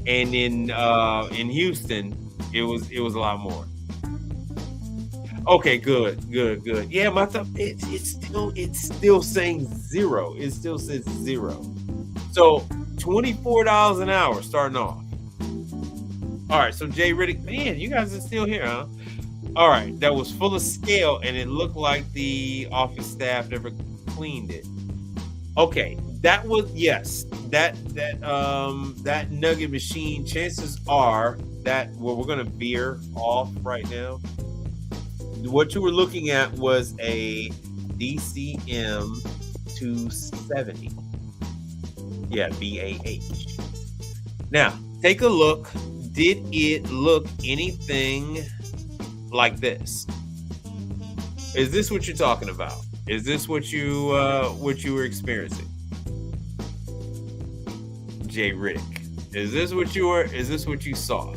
and in Houston, it was a lot more. Okay, good. Yeah, my thought it's still saying zero. It still says zero. So $24 an hour starting off. All right, so Jay Riddick, man, you guys are still here, huh? All right, that was full of scale, and it looked like the office staff never cleaned it. Okay, that was, yes, that nugget machine. Chances are that, well, we're gonna veer off right now. What you were looking at was a DCM 270. Yeah, BAH. Now, take a look. Did it look anything like this? Is this what you're talking about? Is this what you were experiencing? J Rick. Is this what you saw?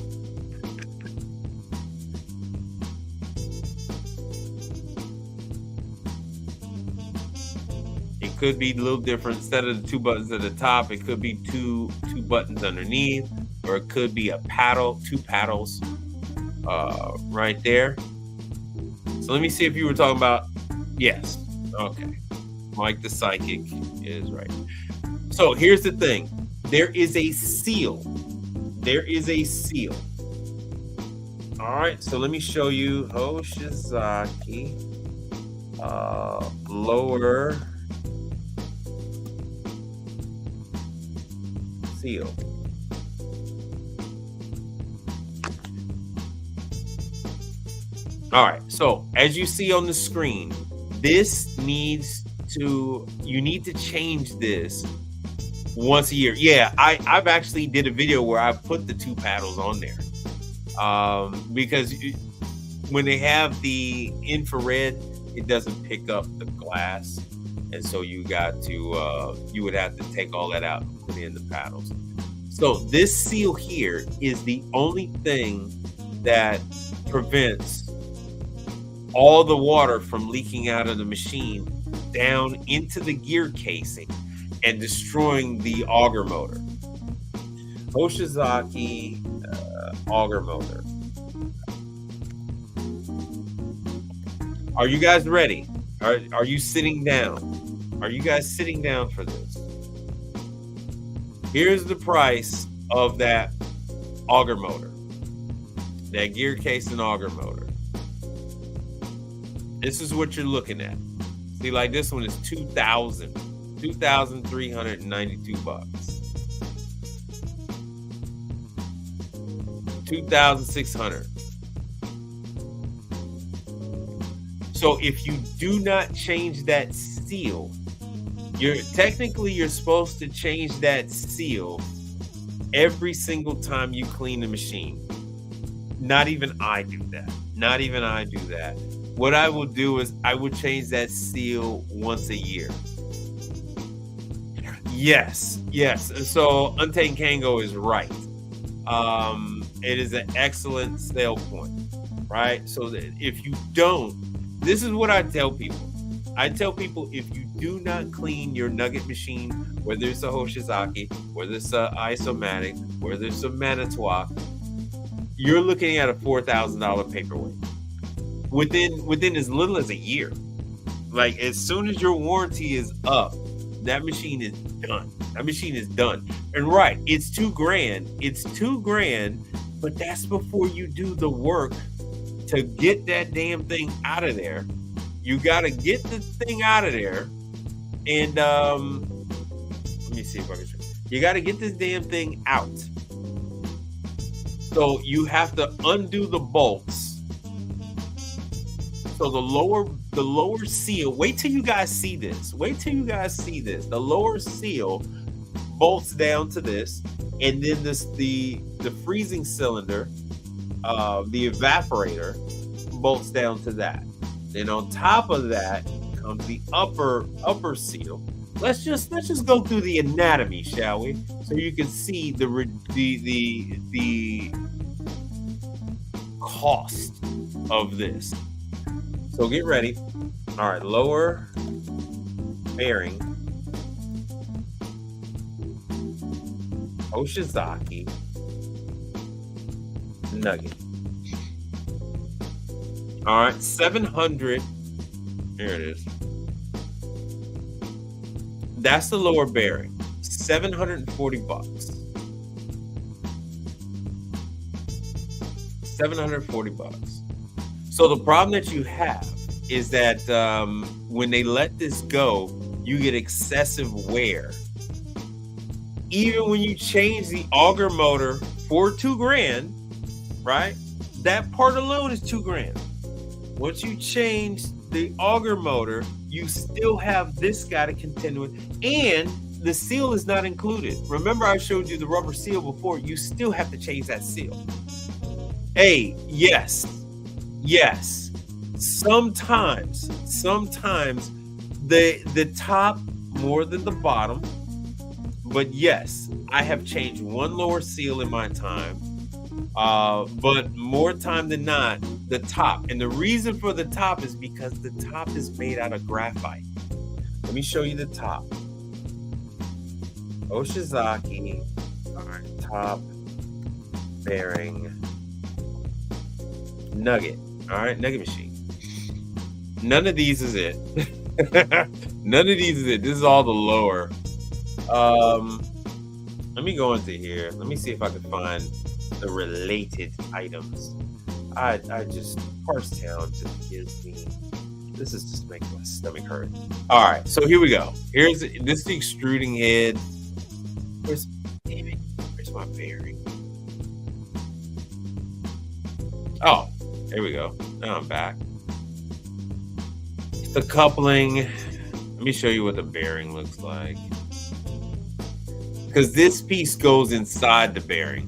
It could be a little different. Instead of the two buttons at the top, it could be two buttons underneath, or it could be a paddle, two paddles right there. So let me see if you were talking about, yes. Okay. Mike the Psychic is right. So here's the thing. There is a seal. There is a seal. All right. So let me show you Hoshizaki lower seal. All right. So as you see on the screen, you need to change this once a year. Yeah, I've actually did a video where I put the two paddles on there because when they have the infrared, it doesn't pick up the glass, and so you would have to take all that out and put in the paddles. So this seal here is the only thing that prevents all the water from leaking out of the machine down into the gear casing and destroying the auger motor. Hoshizaki auger motor. Are you guys ready? Are you sitting down? Are you guys sitting down for this? Here's the price of that auger motor, that gear casing auger motor. This is what you're looking at. See, like this one is $2,392 bucks. 2,600. So if you do not change that seal, you're supposed to change that seal every single time you clean the machine. Not even I do that. Not even I do that. What I will do is I will change that seal once a year. Yes. So Untamed Kango is right. It is an excellent sale point, right? So that if you don't, this is what I tell people. I tell people, if you do not clean your nugget machine, whether it's a Hoshizaki, whether it's a Isomatic, whether it's a Manitowoc, you're looking at a $4,000 paperweight within as little as a year. Like, as soon as your warranty is up, that machine is done. That machine is done. And right, it's $2,000. It's $2,000, but that's before you do the work to get that damn thing out of there. You got to get the thing out of there. And let me see if I can show you. You got to get this damn thing out. So you have to undo the bolts. So the lower seal, wait till you guys see this. The lower seal bolts down to this, and then the freezing cylinder, the evaporator, bolts down to that. Then on top of that comes the upper seal. Let's just go through the anatomy, shall we? So you can see the cost of this. So get ready. All right, lower bearing, Hoshizaki nugget. All right, 700. Here it is. That's the lower bearing. 740 bucks. 740 bucks. So the problem that you have is that when they let this go, you get excessive wear. Even when you change the auger motor for $2,000, right? That part alone is $2,000. Once you change the auger motor, you still have this guy to contend with, and the seal is not included. Remember, I showed you the rubber seal before. You still have to change that seal. Hey, yes. Sometimes the top more than the bottom. But yes, I have changed one lower seal in my time. But more time than not, the top. And the reason for the top is because the top is made out of graphite. Let me show you the top. Oshizaki, all right, top bearing nugget. All right, nugget machine. None of these is it. None of these is it. This is all the lower. Let me go into here. Let me see if I can find the related items. I just Parstown just gives me. This is just making my stomach hurt. All right, so here we go. This is the extruding head. Damn it, where's my bearing? Oh, there we go. Now I'm back. The coupling. Let me show you what the bearing looks like. Because this piece goes inside the bearing.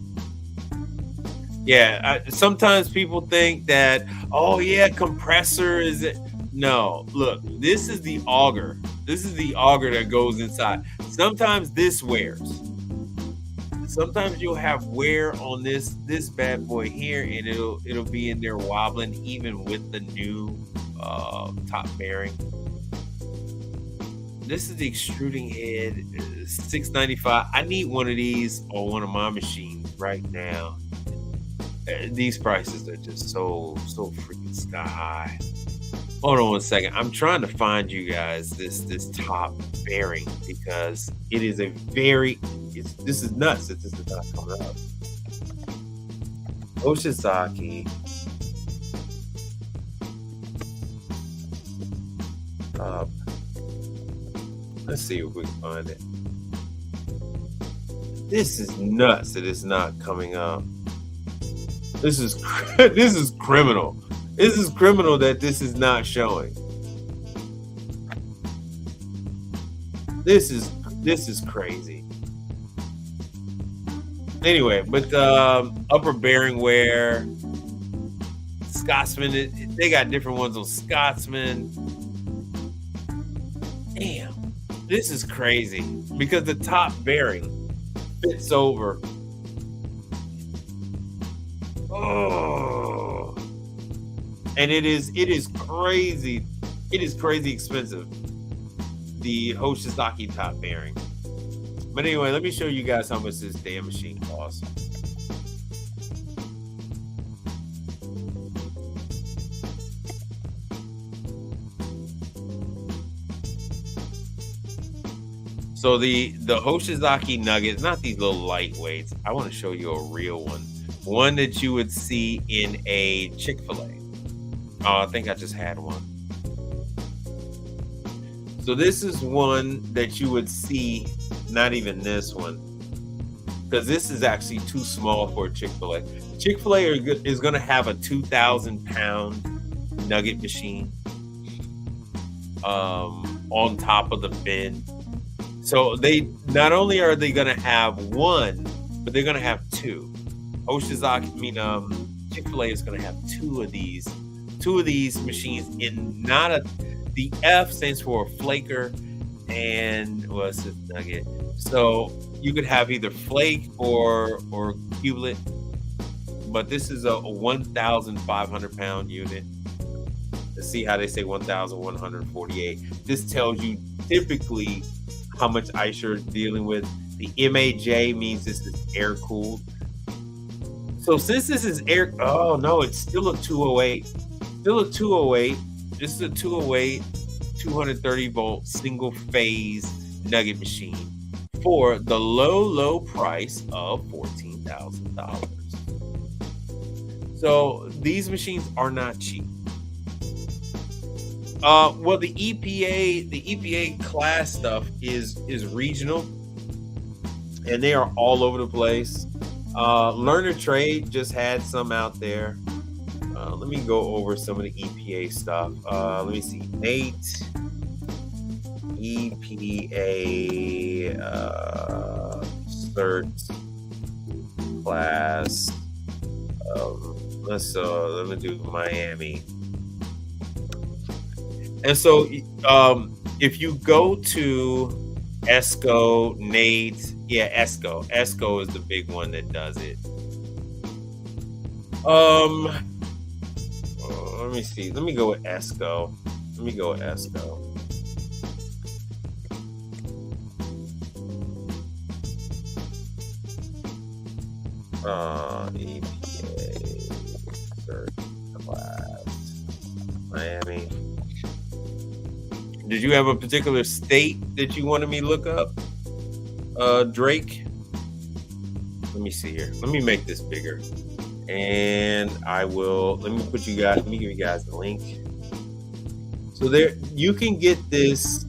Yeah, sometimes people think that, oh yeah, compressor is it? No, look, this is the auger. This is the auger that goes inside. Sometimes this wears. Sometimes you'll have wear on this bad boy here, and it'll be in there wobbling even with the new top bearing. This is the extruding head, $695. I need one of these on one of my machines right now. These prices are just so freaking sky high. Hold on one second. I'm trying to find you guys this top bearing because it is a very. This is nuts that this is not coming up. Oshizaki. Let's see if we can find it. This is nuts that it's not coming up. This is criminal. This is criminal that this is not showing. This is crazy. Anyway, but upper bearing wear, Scotsman. They got different ones on Scotsman. Damn. This is crazy because the top bearing fits over. Oh, and it is crazy. It is crazy expensive. The Hoshizaki top bearing. But anyway, let me show you guys how much this damn machine costs. So the Hoshizaki nuggets, not these little lightweights. I want to show you a real one that you would see in a Chick-fil-A. Oh, I think I just had one. So this is one that you would see, not even this one, because this is actually too small for a Chick-fil-A. Chick-fil-A is going to have a 2,000-pound nugget machine on top of the bin. So they not only are they going to have one, but they're going to have two. Chick-fil-A is going to have two of these machines in the F stands for flaker and what's this nugget. So you could have either flake or cublet, but this is a 1,500-pound unit. Let's see how they say 1,148. This tells you typically how much ice you're dealing with. The MAJ means this is air cooled. So since this is air, oh no, it's still a 208. Still a 208. This is a 208, 230 volt single phase nugget machine for the low price of $14,000. So these machines are not cheap. Well, the EPA class stuff is regional, and they are all over the place. Learner Trade just had some out there. Let me go over some of the EPA stuff. Let me see. Nate, EPA cert class. Let me do Miami. And so, if you go to Esco, Nate, yeah, Esco is the big one that does it. Um, let me see. Let me go with Esco. Let me go with Esco. EPA search class, Miami. Did you have a particular state that you wanted me to look up? Drake. Let me see here. Let me make this bigger. And let me give you guys the link. So there you can get this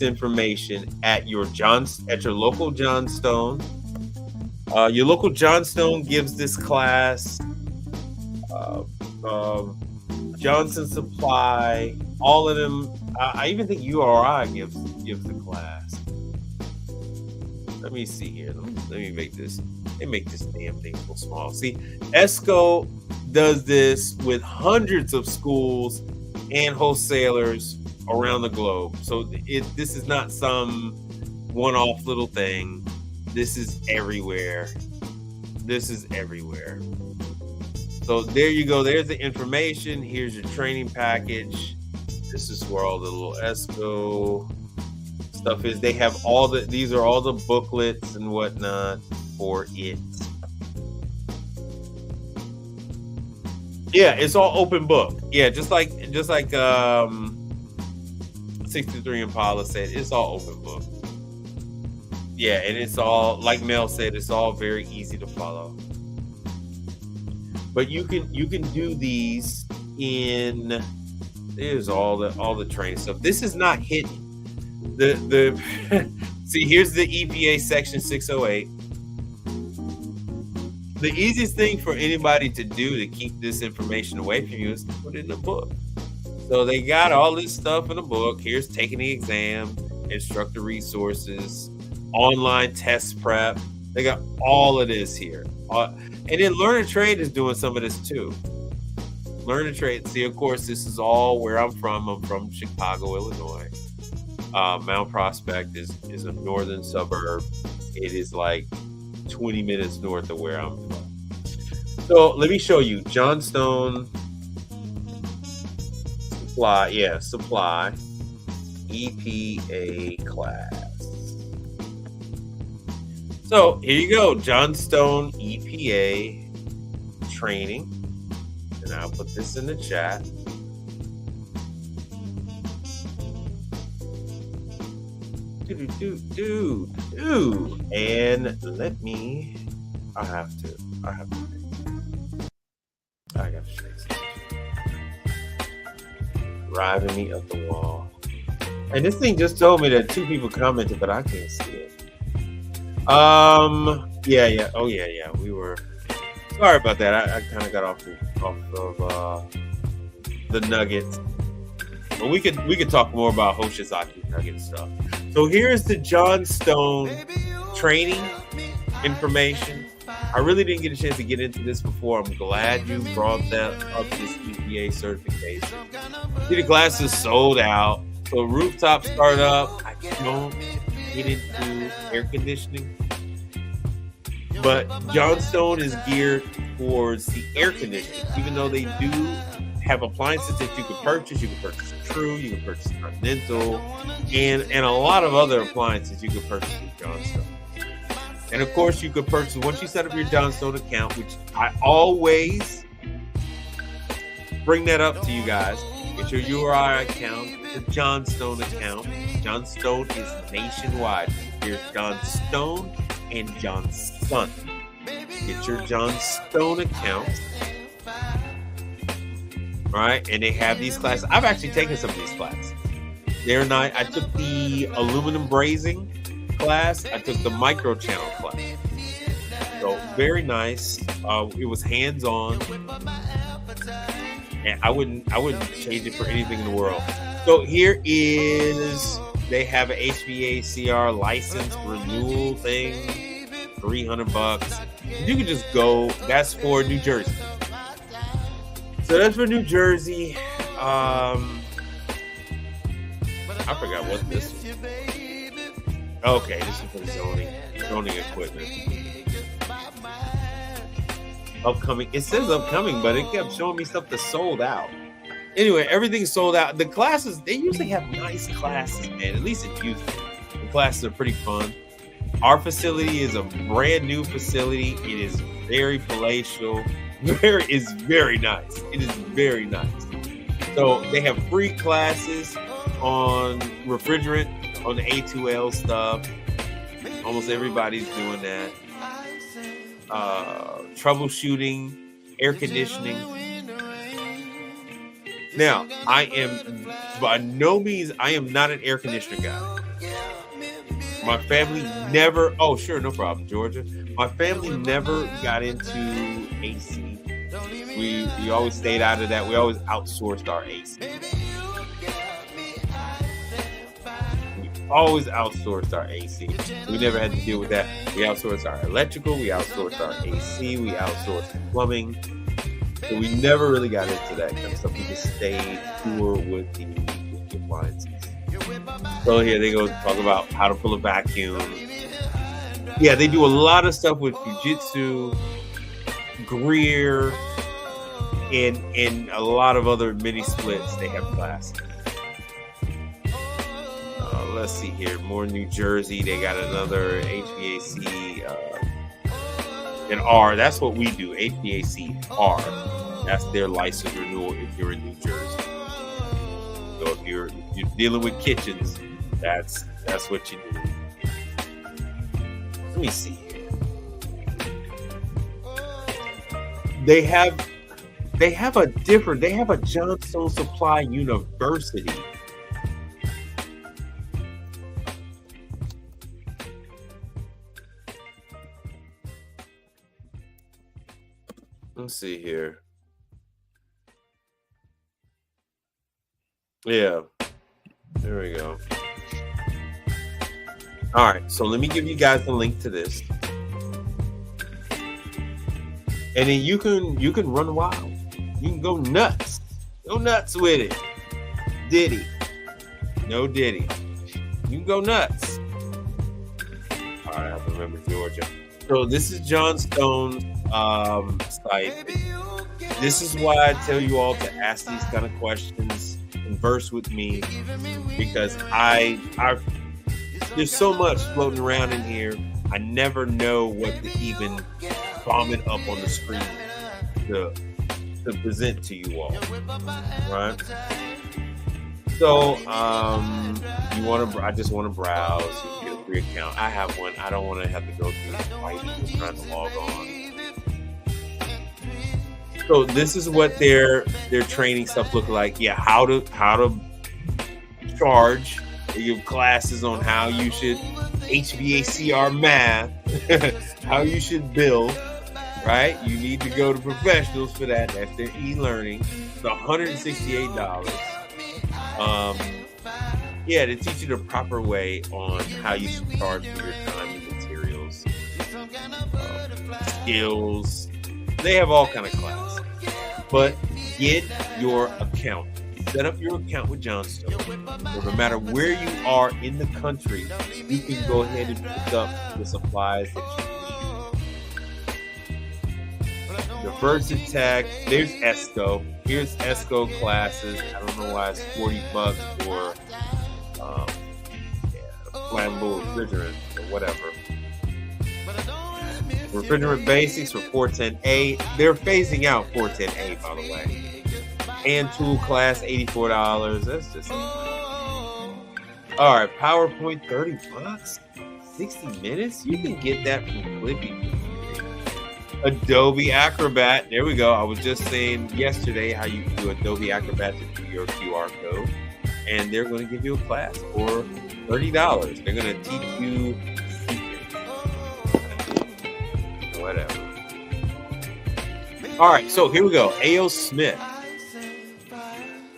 information at your local Johnstone. Your local Johnstone gives this class. Johnson Supply, all of them. I even think URI gives the class. Let me see here. Let me make this. They make this damn thing so small. See, ESCO does this with hundreds of schools and wholesalers around the globe. So this is not some one-off little thing. This is everywhere. So there you go. There's the information. Here's your training package. This is where all the little ESCO stuff is. They have these are all the booklets and whatnot for it. Yeah, it's all open book. Yeah, just like 63 Impala said, it's all open book. Yeah, and it's all, like Mel said, it's all very easy to follow. But you can do these in. There's all the training stuff. This is not hidden. The see, here's the EPA section 608. The easiest thing for anybody to do to keep this information away from you is to put it in a book. So they got all this stuff in a book. Here's taking the exam, instructor resources, online test prep. They got all of this here. And then Learn to Trade is doing some of this too. Learn to Trade. See, of course, this is all where I'm from. I'm from Chicago, Illinois. Mount Prospect is a northern suburb. It is like 20 minutes north of where I'm from. So let me show you Johnstone Supply. Yeah, Supply EPA class. So here you go, Johnstone EPA training. And I'll put this in the chat. And let me, I have to shake driving me up the wall. And this thing just told me that 2 people commented, but I can't see it. Yeah. Oh yeah. We were sorry about that. I kind of got off of the Nuggets. But we could talk more about Hoshizaki Nugget stuff. So here's the Johnstone training information. I really didn't get a chance to get into this before. I'm glad you brought that up, this EPA certification. See, the glass is sold out. So rooftop startup, I don't get into air conditioning. But Johnstone is geared towards the air conditioning, even though they do have appliances that you can purchase. You can purchase True, you can purchase Continental, and a lot of other appliances you can purchase with Johnstone. And of course, you could purchase, once you set up your Johnstone account, which I always bring that up to you guys, get your URI account, the Johnstone account. Johnstone is nationwide. There's Johnstone and Johnson. Get your Johnstone account. All right, and they have these classes. I've actually taken some of these classes. They're not. I took the aluminum brazing class. I took the micro channel class. So very nice. It was hands-on, and I wouldn't change it for anything in the world. So here is, they have an HVACR license renewal thing, $300. You can just go. That's for New Jersey. So that's for New Jersey. I forgot what this is. Okay, this is for zoning equipment. Upcoming. It says upcoming, but it kept showing me stuff that's sold out. Anyway, everything's sold out. The classes, they usually have nice classes, man. At least in Houston. The classes are pretty fun. Our facility is a brand new facility. It is very palatial. It's very nice. It is very nice. So they have free classes on refrigerant, on the A2L stuff. Almost everybody's doing that. Troubleshooting, air conditioning. Now, I am by no means, I am not an air conditioner guy. My family never, oh, sure, no problem, Georgia. My family never got into AC. We always stayed out of that. We always outsourced our AC. We always outsourced our AC. We never had to deal with that. We outsourced our electrical. We outsourced our AC. We outsourced plumbing. So we never really got into that kind of stuff. We just stayed pure with the appliances. So here they go talk about how to pull a vacuum. Yeah, they do a lot of stuff with jujitsu, Greer, and a lot of other mini splits. They have classes. Let's see here. More New Jersey. They got another HVAC and R. That's what we do. HVAC R. That's their license renewal if you're in New Jersey. So if you're dealing with kitchens, that's what you do. Let me see here. They have a Johnstone Supply University. Let's see here. Yeah, there we go. All right, so let me give you guys a link to this, and then you can run wild. You can go nuts with it. Diddy, no Diddy. You can go nuts. All right, I remember Georgia. So this is Johnstone's site. This is why I tell you all to ask these kind of questions, converse with me, because there's so much floating around in here. I never know what to even vomit up on the screen to present to you all, right? So I just want to browse. You can get a free account. I have one. I don't want to have to go through the fight trying to log on. So this is what their training stuff look like. Yeah, how to charge. They give classes on how you should HVACR math, how you should build. Right? You need to go to professionals for that. That's their e-learning. It's $168. Yeah, to teach you the proper way on how you should charge for your time and materials, skills. They have all kind of classes. But get your account. Set up your account with Johnstone. So no matter where you are in the country, you can go ahead and pick up the supplies that you need. The Versatech, there's ESCO. Here's ESCO classes. I don't know why it's $40 for flammable refrigerant or whatever. Refrigerant basics for 410A. They're phasing out 410A, by the way. Hand tool class, $84. That's just all right. PowerPoint, $30. 60 minutes. You can get that from Clippy. Adobe Acrobat. There we go. I was just saying yesterday how you can do Adobe Acrobat to do your QR code, and they're going to give you a class for $30. They're going to teach you whatever. All right, so here we go. A.O. Smith.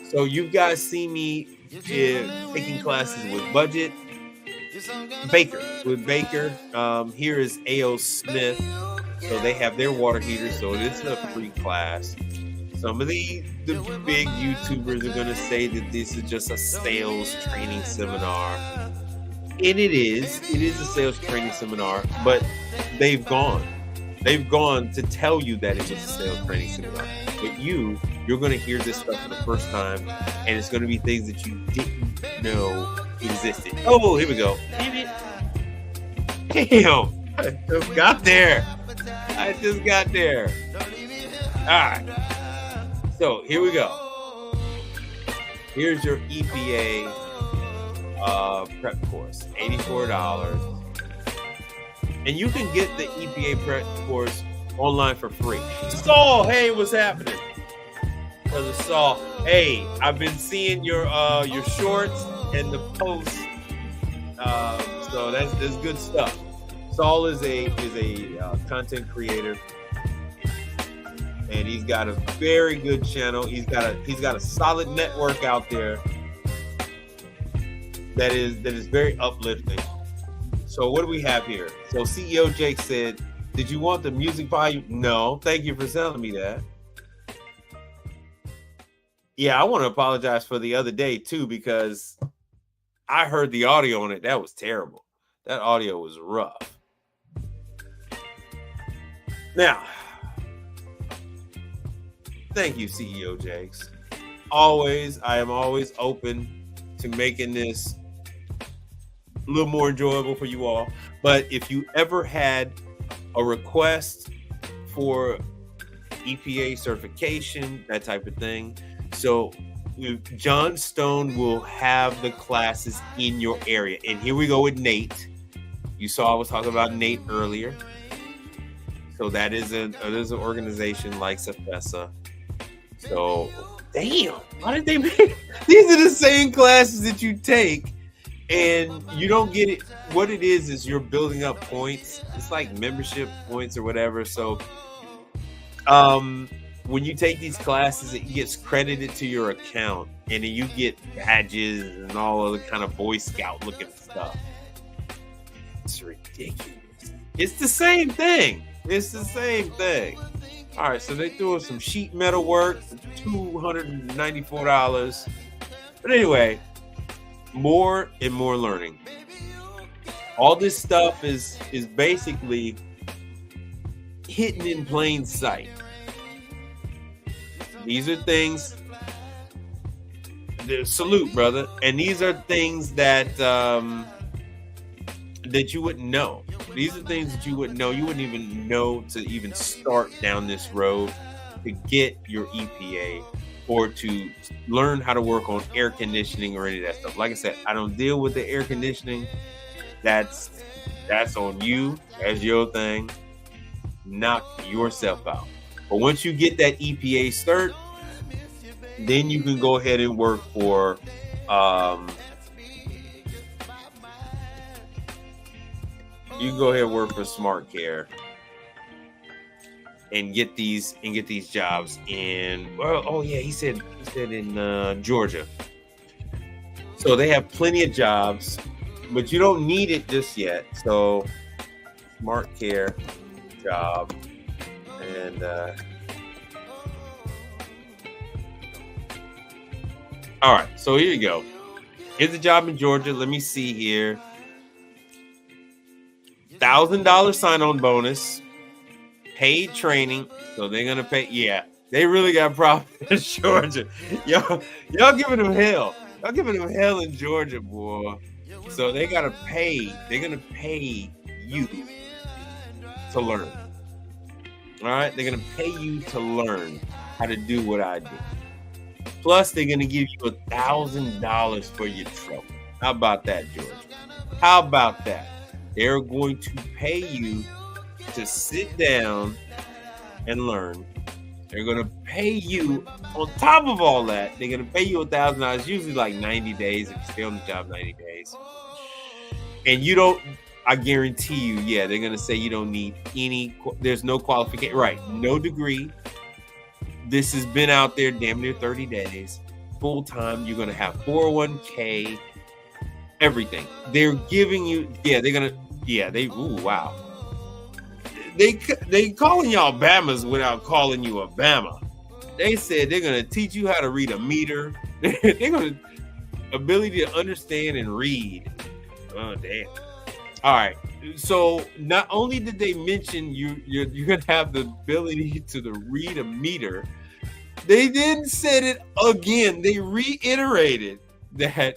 So you guys see me taking classes with Budget. Baker. Here is A.O. Smith. So they have their water heaters. So it's a free class. Some of the big YouTubers are gonna say that this is just a sales training seminar. And it is. It is a sales training seminar, but they've gone. They've gone to tell you that it was a sales training seminar. But you're going to hear this stuff for the first time, and it's going to be things that you didn't know existed. Oh, here we go. Damn it. Damn. I just got there. All right. So here we go. Here's your EPA prep course, $84. And you can get the EPA prep course online for free. Saul, hey, what's happening? Brother Saul, hey, I've been seeing your shorts and the posts. So that's good stuff. Saul is a content creator, and he's got a very good channel. He's got a solid network out there that is very uplifting. So what do we have here? So CEO Jake said, did you want the music volume? No, thank you for telling me that. Yeah, I want to apologize for the other day too, because I heard the audio on it. That was terrible. That audio was rough. Now, thank you, CEO Jakes. I am always open to making this a little more enjoyable for you all. But if you ever had a request for EPA certification, that type of thing, so John Stone will have the classes in your area. And here we go with Nate. You saw I was talking about Nate earlier. So that is an organization like Cefesa. So damn, why did they make these are the same classes that you take? And you don't get it. What it is you're building up points. It's like membership points or whatever. So when you take these classes, it gets credited to your account. And then you get badges and all other kind of Boy Scout looking stuff. It's ridiculous. It's the same thing. All right, so they threw some sheet metal work for $294. But anyway, more and more learning. All this stuff is basically hidden in plain sight. These are things. Salute, brother. And these are things that that you wouldn't know. These are things that you wouldn't know. You wouldn't even know to even start down this road to get your EPA or to learn how to work on air conditioning or any of that stuff. Like I said, I don't deal with the air conditioning. That's on you. That's your thing. Knock yourself out. But once you get that EPA cert, then you can go ahead and work for Smart Care and get these jobs in. Well, oh yeah, he said in Georgia. So they have plenty of jobs, but you don't need it just yet. So Smart Care job and all right. So here you go. Here's a job in Georgia. Let me see here. $1,000 sign-on bonus, paid training. So they're gonna pay. Yeah, they really got profit in Georgia. Y'all giving them hell. Y'all giving them hell in Georgia, boy. So they gotta pay. They're gonna pay you to learn. All right, they're gonna pay you to learn how to do what I do. Plus, they're gonna give you $1,000 for your trouble. How about that, Georgia? How about that? They're going to pay you to sit down and learn. They're going to pay you on top of all that. They're going to pay you $1,000, usually like 90 days if you stay on the job 90 days. And you don't, I guarantee you, yeah, they're going to say you don't need there's no qualification, right? No degree. This has been out there damn near 30 days. Full time, you're going to have 401k. Everything they're giving you, wow. They calling y'all Bamas without calling you a Bama. They said they're gonna teach you how to read a meter. They're gonna ability to understand and read. Oh damn. All right. So not only did they mention you're gonna have the ability to read a meter, they then said it again. They reiterated that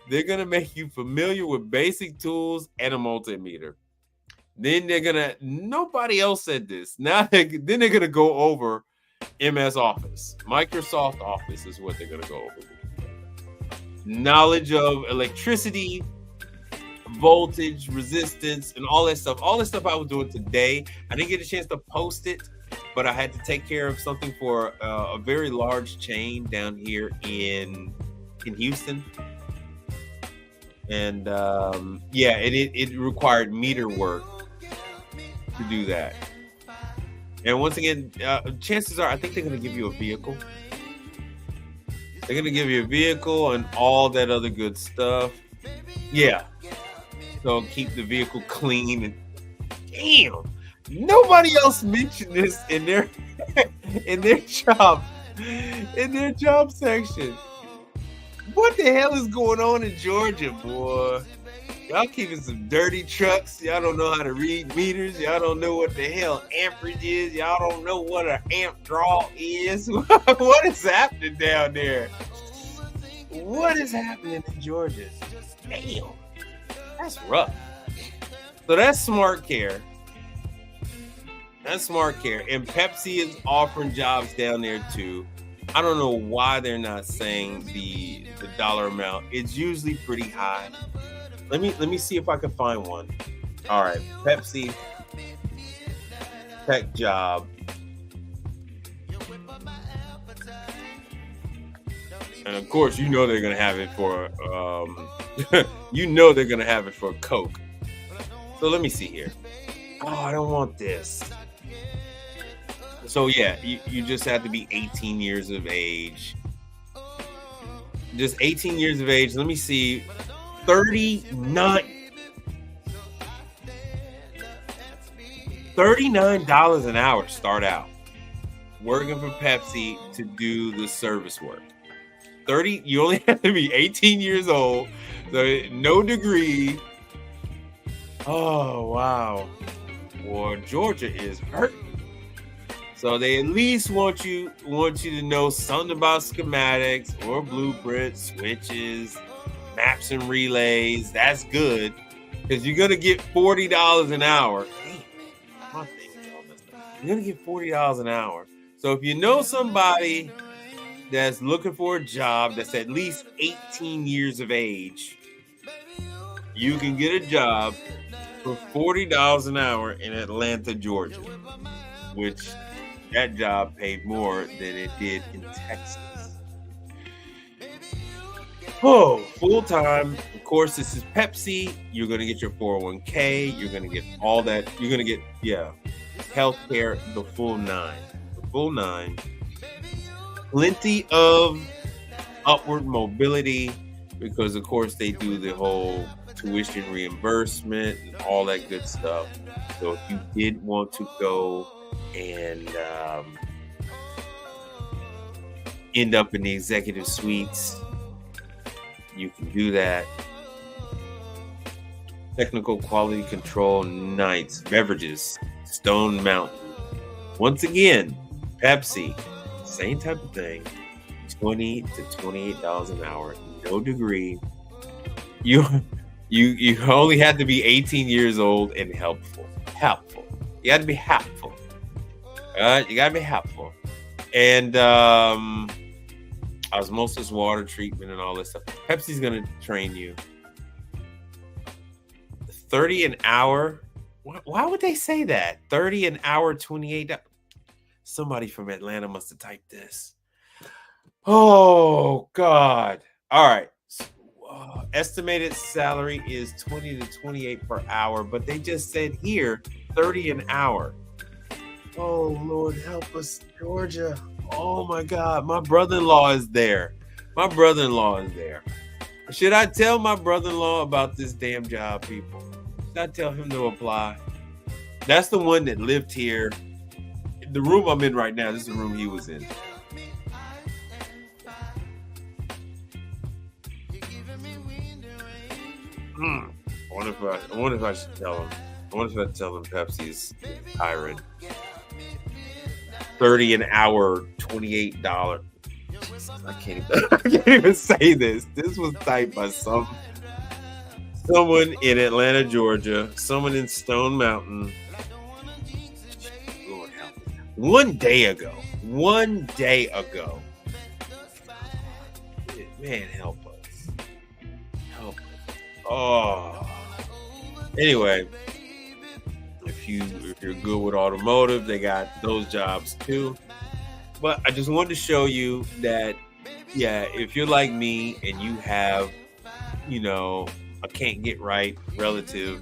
they're gonna make you familiar with basic tools and a multimeter. Then nobody else said this. Then they're gonna go over MS Office. Microsoft Office is what they're gonna go over. Knowledge of electricity, voltage, resistance, and all that stuff. All that stuff I was doing today. I didn't get a chance to post it, but I had to take care of something for a very large chain down here in Houston. And it required meter work to do that. And once again, chances are I think they're going to give you a vehicle. They're going to give you a vehicle and all that other good stuff. Yeah. So keep the vehicle clean. And damn, nobody else mentioned this in their job section. What the hell is going on in Georgia, boy? Y'all keeping some dirty trucks. Y'all don't know how to read meters. Y'all don't know what the hell amperage is. Y'all don't know what an amp draw is. What is happening down there? What is happening in Georgia? Damn. That's rough. So that's Smart Care. That's Smart Care. And Pepsi is offering jobs down there too. I don't know why they're not saying the dollar amount. It's usually pretty high. Let me see if I can find one. All right, Pepsi tech job. And of course, you know they're gonna have it for they're gonna have it for Coke. So let me see here. Oh, I don't want this. So yeah, you just have to be 18 years of age. Just 18 years of age. Let me see. $39 an hour start out working for Pepsi to do the service work. You only have to be 18 years old, so no degree. Oh wow. Well, Georgia is hurting. So they at least want you to know something about schematics or blueprints, switches, maps and relays. That's good because you're gonna get $40 an hour. Damn, you're gonna get $40 an hour. So if you know somebody that's looking for a job that's at least 18 years of age, you can get a job for $40 an hour in Atlanta, Georgia, which that job paid more than it did in Texas. Oh, full time. Of course, this is Pepsi. You're going to get your 401k. You're going to get all that. You're going to get, healthcare, the full nine. The full nine. Plenty of upward mobility because, of course, they do the whole tuition reimbursement and all that good stuff. So if you did want to go and end up in the executive suites, you can do that. Technical quality control nights, beverages, Stone Mountain. Once again, Pepsi, same type of thing. $20 to $28 an hour, no degree. You only have to be 18 years old and helpful. You got to be helpful. You got to be helpful. And osmosis, water treatment, and all this stuff. Pepsi's going to train you. 30 an hour. Why would they say that? 30 an hour, $28. Somebody from Atlanta must have typed this. Oh, God. All right. Estimated salary is 20 to 28 per hour, but they just said here 30 an hour. Oh, Lord, help us, Georgia. Oh, my God. My brother-in-law is there. Should I tell my brother-in-law about this damn job, people? Should I tell him to apply? That's the one that lived here. The room I'm in right now, this is the room he was in. Hmm. I wonder if I should tell him. I wonder if I tell him Pepsi's hiring 30 an hour, $28. I can't even I can't even say this. This was typed by someone in Atlanta, Georgia, someone in Stone Mountain. Lord help me. One day ago. Man, help us. Help us. Oh. Anyway, if you're good with automotive, they got those jobs too. But I just wanted to show you that, yeah, if you're like me and you have, a can't get right relative,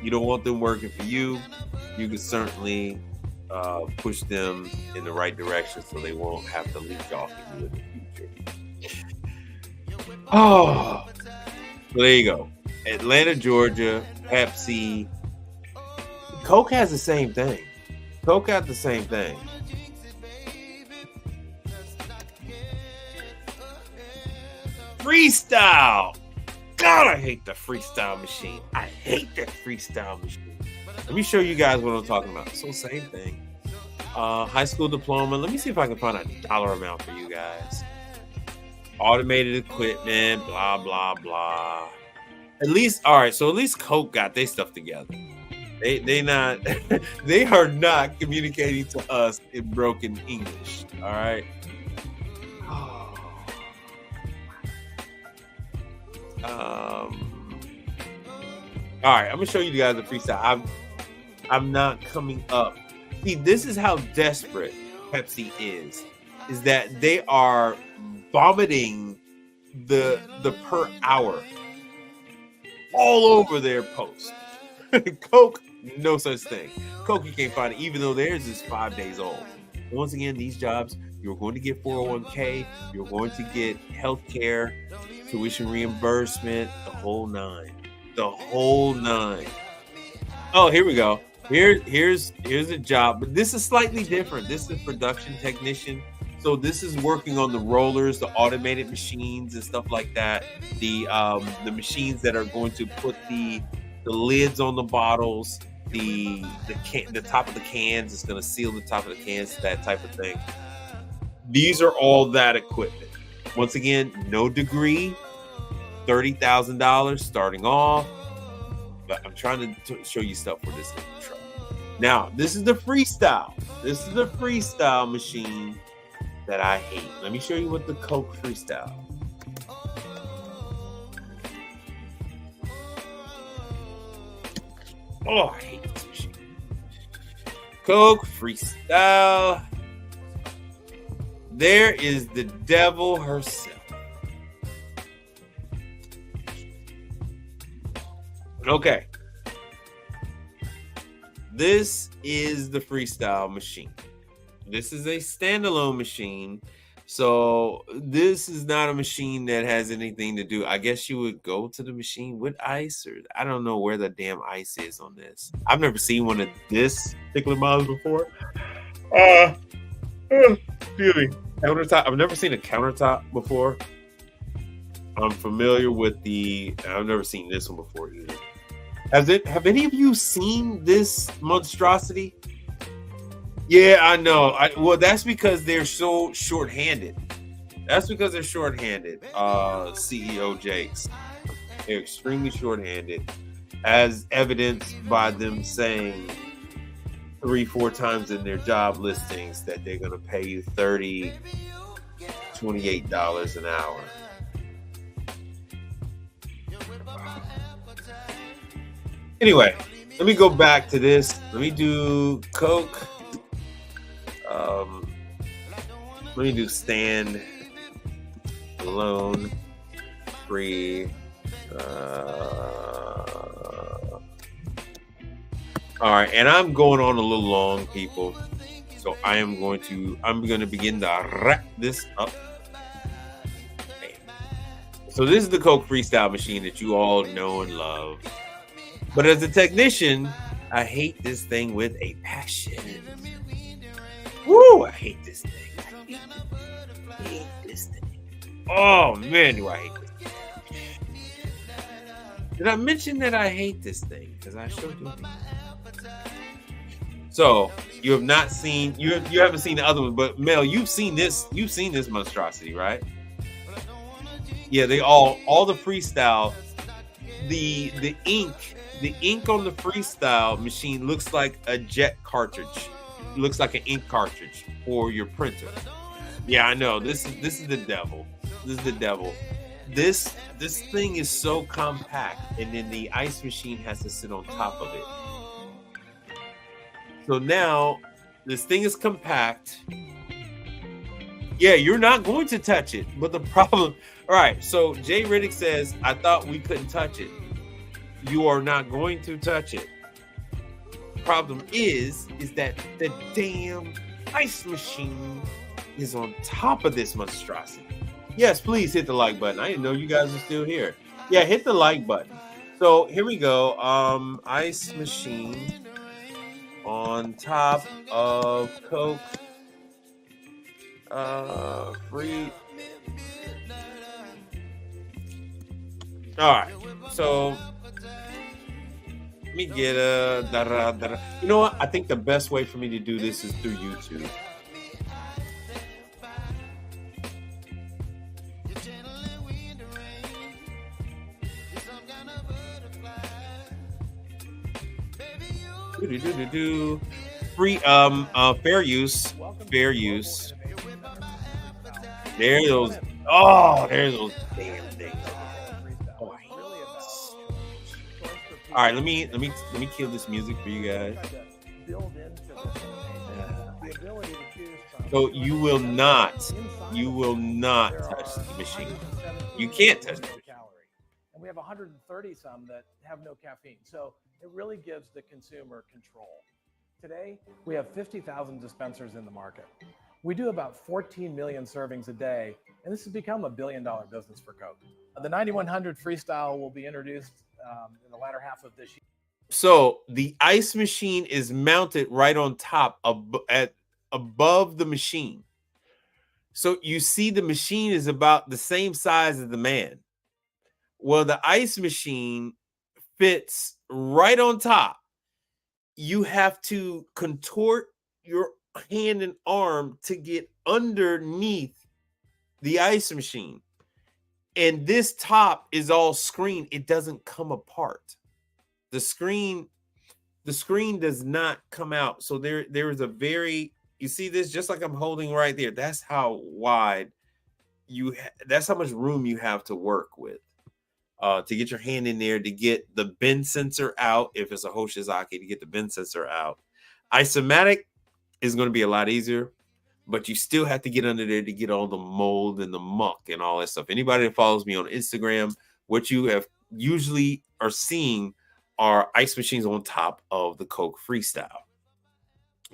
you don't want them working for you, you can certainly push them in the right direction so they won't have to leech off of you in the future. Oh, so there you go. Atlanta, Georgia, Pepsi. Coke has the same thing. Freestyle. God, I hate the freestyle machine. Let me show you guys what I'm talking about. So same thing. High school diploma. Let me see if I can find a dollar amount for you guys. Automated equipment, blah, blah, blah. At least Coke got their stuff together. They not they are not communicating to us in broken English. All right. All right, I'm gonna show you guys the freestyle. I'm not coming up. See, this is how desperate Pepsi is that they are vomiting the per hour all over their post. Coke, no such thing. Coke, you can't find it, even though theirs is 5 days old. Once again, these jobs, you're going to get 401k, you're going to get health care, tuition reimbursement, the whole nine. Oh, here we go. Here's a job, but this is slightly different. This is production technician. So this is working on the rollers, the automated machines and stuff like that. The machines that are going to put the lids on the bottles, the top of the cans is going to seal the top of the cans, that type of thing. These are all that equipment. Once again, no degree, $30,000 starting off. But I'm trying to show you stuff for this truck. Now, this is the freestyle. This is the freestyle machine that I hate. Let me show you what the Coke freestyle. Oh, I hate this machine. Coke freestyle. There is the devil herself. Okay. This is the freestyle machine. This is a standalone machine. So this is not a machine that has anything to do. I guess you would go to the machine with ice, or I don't know where the damn ice is on this. I've never seen one of this particular model before. Excuse me. Countertop. I've never seen a countertop before. I'm familiar with I've never seen this one before either. Have any of you seen this monstrosity? Yeah, I know. Well, that's because they're so short-handed. CEO Jakes. They're extremely short-handed, as evidenced by them saying 3-4 times in their job listings that they're going to pay you $28 an hour. Anyway, let me go back to this. Let me do Coke. Let me do stand alone free. All right, and I'm going on a little long, people. So I'm going to begin to wrap this up. So this is the Coke freestyle machine that you all know and love. But as a technician, I hate this thing with a passion. Woo! I hate this thing. I hate this thing. Oh man, do I hate this thing. Did I mention that I hate this thing? Because I sure do. So you have not seen you haven't seen the other one, but Mel, you've seen this monstrosity, right? Yeah, they all the freestyle. The ink on the freestyle machine looks like a jet cartridge. It looks like an ink cartridge for your printer. Yeah, I know. This is the devil. This is the devil. This thing is so compact, and then the ice machine has to sit on top of it. So now this thing is compact. Yeah, you're not going to touch it. But the problem, all right, so Jay Riddick says, I thought we couldn't touch it. You are not going to touch it. Problem is that the damn ice machine is on top of this monstrosity. Yes, please hit the like button. I didn't know you guys are still here. Yeah, hit the like button. So here we go. Ice machine on top of Coke. Free. All right. So let me get a. You know what? I think the best way for me to do this is through YouTube. Free fair use. There's those damn things. Oh, all right, let me kill this music for you guys. So you will not touch the machine. You can't touch it.
And we have 130 some that have no caffeine. So it really gives the consumer control. Today, we have 50,000 dispensers in the market. We do about 14 million servings a day, and this has become a $1 billion business for Coke. The 9100 Freestyle will be introduced in the latter half of this year.
So the ice machine is mounted right on top above the machine. So you see the machine is about the same size as the man. Well, the ice machine fits right on top. You have to contort your hand and arm to get underneath the ice machine. And this top is all screen. It doesn't come apart. The screen does not come out. So there is a you see this just like I'm holding right there. That's how wide that's how much room you have to work with. To get your hand in there, to get the bend sensor out. If it's a Hoshizaki, to get the bend sensor out. Isomatic is going to be a lot easier, but you still have to get under there to get all the mold and the muck and all that stuff. Anybody that follows me on Instagram, what you have usually are seeing are ice machines on top of the Coke Freestyle.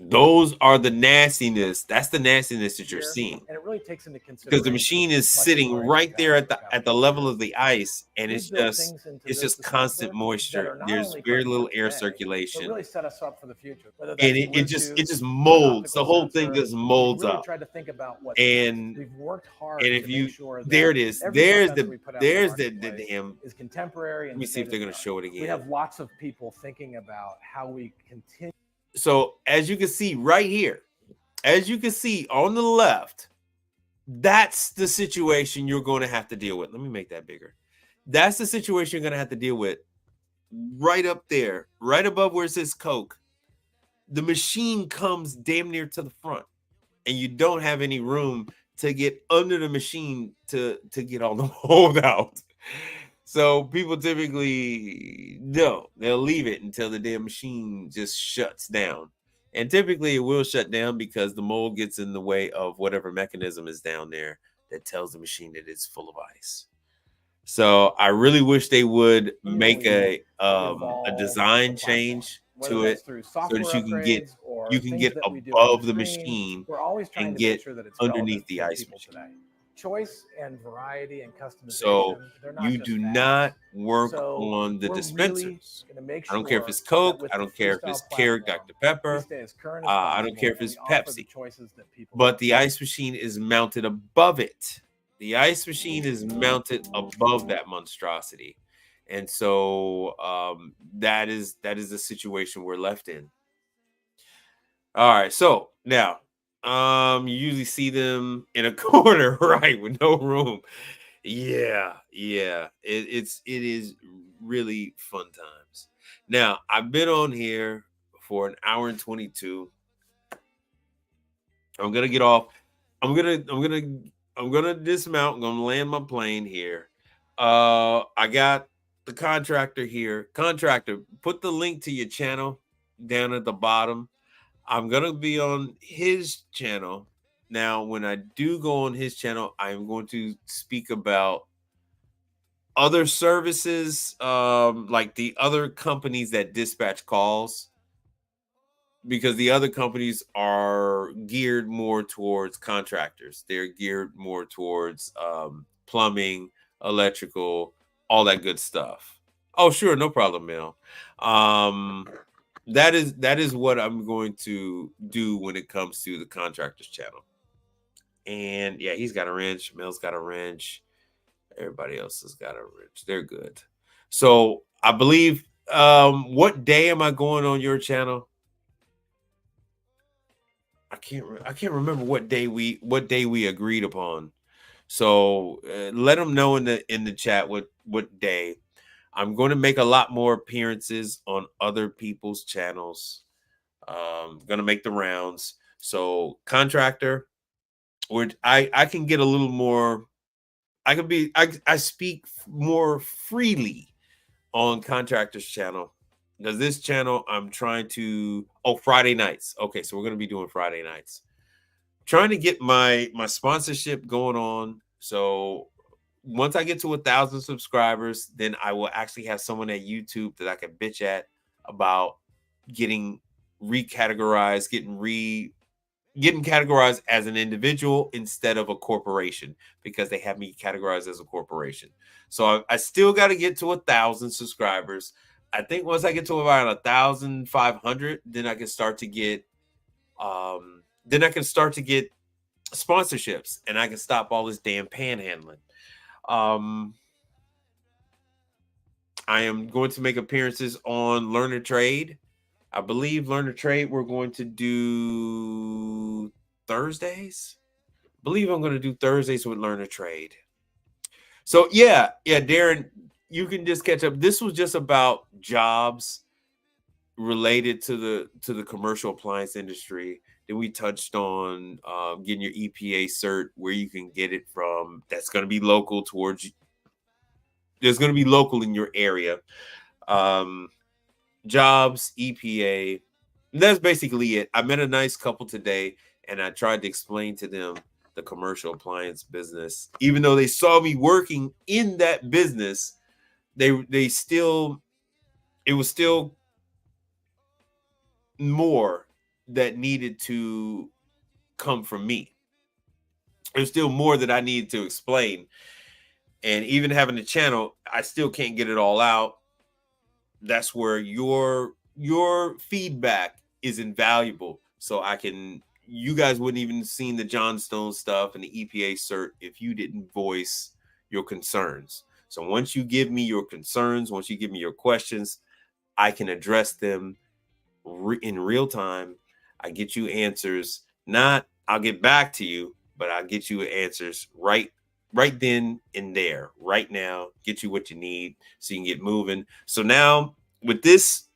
Those are the nastiness. That's the nastiness that you're seeing.
And it really takes into consideration
because the machine is sitting right there at the level of the ice, and it's just constant moisture. There's very little air circulation.
Really set us up for the future.
And it just molds. The whole thing just molds up.
Tried to think about what
and
we've worked hard.
And if you there it is. There's the damn
is contemporary.
Let me see if they're going to show it again.
We have lots of people thinking about how we continue.
So as you can see right here, as you can see on the left, that's the situation you're going to have to deal with. Let me make that bigger. That's the situation you're going to have to deal with right up there, right above where it says Coke. The machine comes damn near to the front, and you don't have any room to get under the machine to get all the mold out. So people typically they'll leave it until the damn machine just shuts down. And typically it will shut down because the mold gets in the way of whatever mechanism is down there that tells the machine that it's full of ice. So I really wish they would make a design change to it so that you can get above the machine and get underneath the ice machine.
Choice and variety and customization.
So you do not work on the dispensers. I don't care if it's Coke. I don't care if it's Carrot Dr. Pepper. I don't care if it's Pepsi. But the ice machine is mounted above it. The ice machine is mounted above that monstrosity. And so that is the situation we're left in. All right, so now you usually see them in a corner, right, with no room. Yeah, yeah. It is really fun times. Now, I've been on here for an hour and 22. I'm gonna get off. I'm gonna dismount. I'm gonna land my plane here. I got the contractor here. Contractor, put the link to your channel down at the bottom. I'm gonna be on his channel. Now, when I do go on his channel, I'm going to speak about other services, like the other companies that dispatch calls, because the other companies are geared more towards contractors. They're geared more towards plumbing, electrical, all that good stuff. Oh, sure, no problem, Mel. Um, that is what I'm going to do when it comes to the contractors channel. And yeah, he's got a wrench. Mel's got a wrench. Everybody else has got a wrench. They're good. So I believe. What day am I going on your channel? I can't remember what day we agreed upon. So let them know in the chat what day. I'm going to make a lot more appearances on other people's channels. Going to make the rounds. So contractor, or I can get a little more. I speak more freely on contractors channel, because this channel I'm trying to Friday nights. Okay, so we're going to be doing Friday nights, trying to get my sponsorship going on. So once I get to 1,000 subscribers, then I will actually have someone at YouTube that I can bitch at about getting recategorized, getting categorized as an individual instead of a corporation, because they have me categorized as a corporation. So I still got to get to 1,000 subscribers. I think once I get to about 1,500, then I can start to get sponsorships, and I can stop all this damn panhandling. I am going to make appearances on Learn a Trade. I believe Learn a Trade we're going to do Thursdays. I believe I'm going to do Thursdays with Learn a Trade. So yeah, Darren, you can just catch up. This was just about jobs related to the commercial appliance industry. Then we touched on getting your EPA cert, where you can get it from. That's going to be local towards you. There's going to be local in your area. Jobs, EPA. That's basically it. I met a nice couple today, and I tried to explain to them the commercial appliance business. Even though they saw me working in that business, they still, it was still more that needed to come from me. There's still more that I need to explain. And even having a channel, I still can't get it all out. That's where your feedback is invaluable. So you guys wouldn't even seen the John Stone stuff and the EPA cert if you didn't voice your concerns. So once you give me your concerns, once you give me your questions, I can address them in real time. I get you answers. Not I'll get back to you, but I'll get you answers right then and there, right now. Get you what you need so you can get moving. So now with this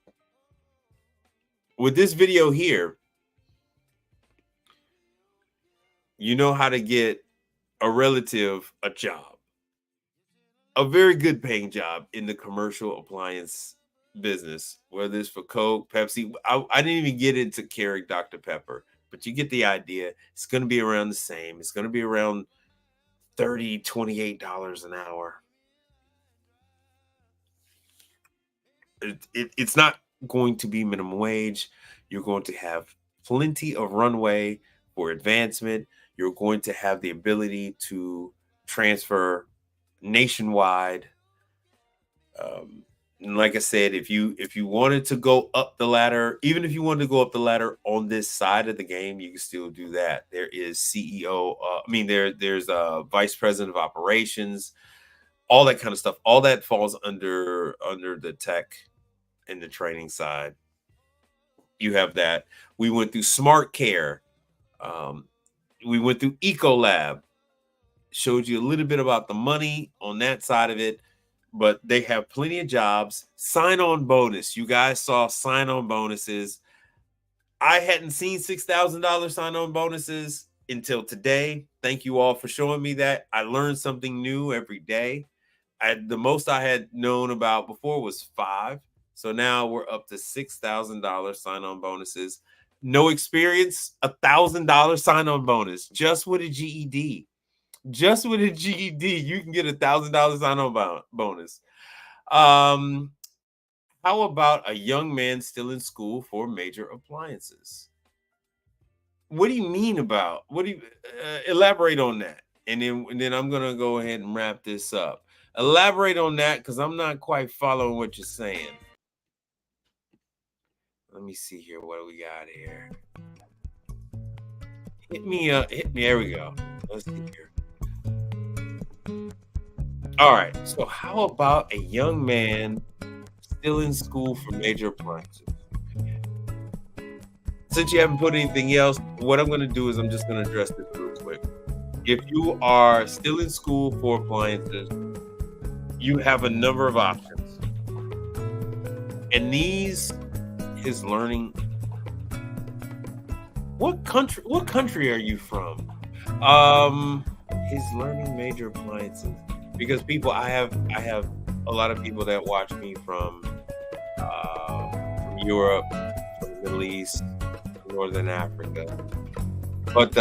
video here, you know how to get a relative a job, a very good paying job in the commercial appliance business, whether it's for Coke, Pepsi. I didn't even get into Keurig Dr. Pepper, but you get the idea. It's going to be around the same. It's going to be around $28 an hour. It's not going to be minimum wage. You're going to have plenty of runway for advancement. You're going to have the ability to transfer nationwide. And like I said, if you wanted to go up the ladder, even if you wanted to go up the ladder on this side of the game, you can still do that. There is CEO. There's a vice president of operations. all that kind of stuff. All that falls under the tech and the training side. You have that. We went through Smart Care. We went through Ecolab. Showed you a little bit about the money on that side of it, but they have plenty of jobs. Sign-on bonus. You guys saw sign-on bonuses. I hadn't seen $6,000 sign-on bonuses until today. Thank you all for showing me that. I learned something new every day. The most I had known about before was 5. So now we're up to $6,000 sign-on bonuses. No experience, $1,000 sign-on bonus just with a GED. Just with a GED, you can get $1,000 sign-on bonus. How about a young man still in school for major appliances? What do you mean about? What do you elaborate on that? And then I'm gonna go ahead and wrap this up. Elaborate on that because I'm not quite following what you're saying. Let me see here. What do we got here? Hit me up. Hit me. There we go. Let's see here. All right. So how about a young man still in school for major appliances? Since you haven't put anything else, what I'm going to do is I'm just going to address this real quick. If you are still in school for appliances, you have a number of options. And these is learning. What country are you from? He's learning major appliances. Because people, I have a lot of people that watch me from Europe, from the Middle East, Northern Africa. But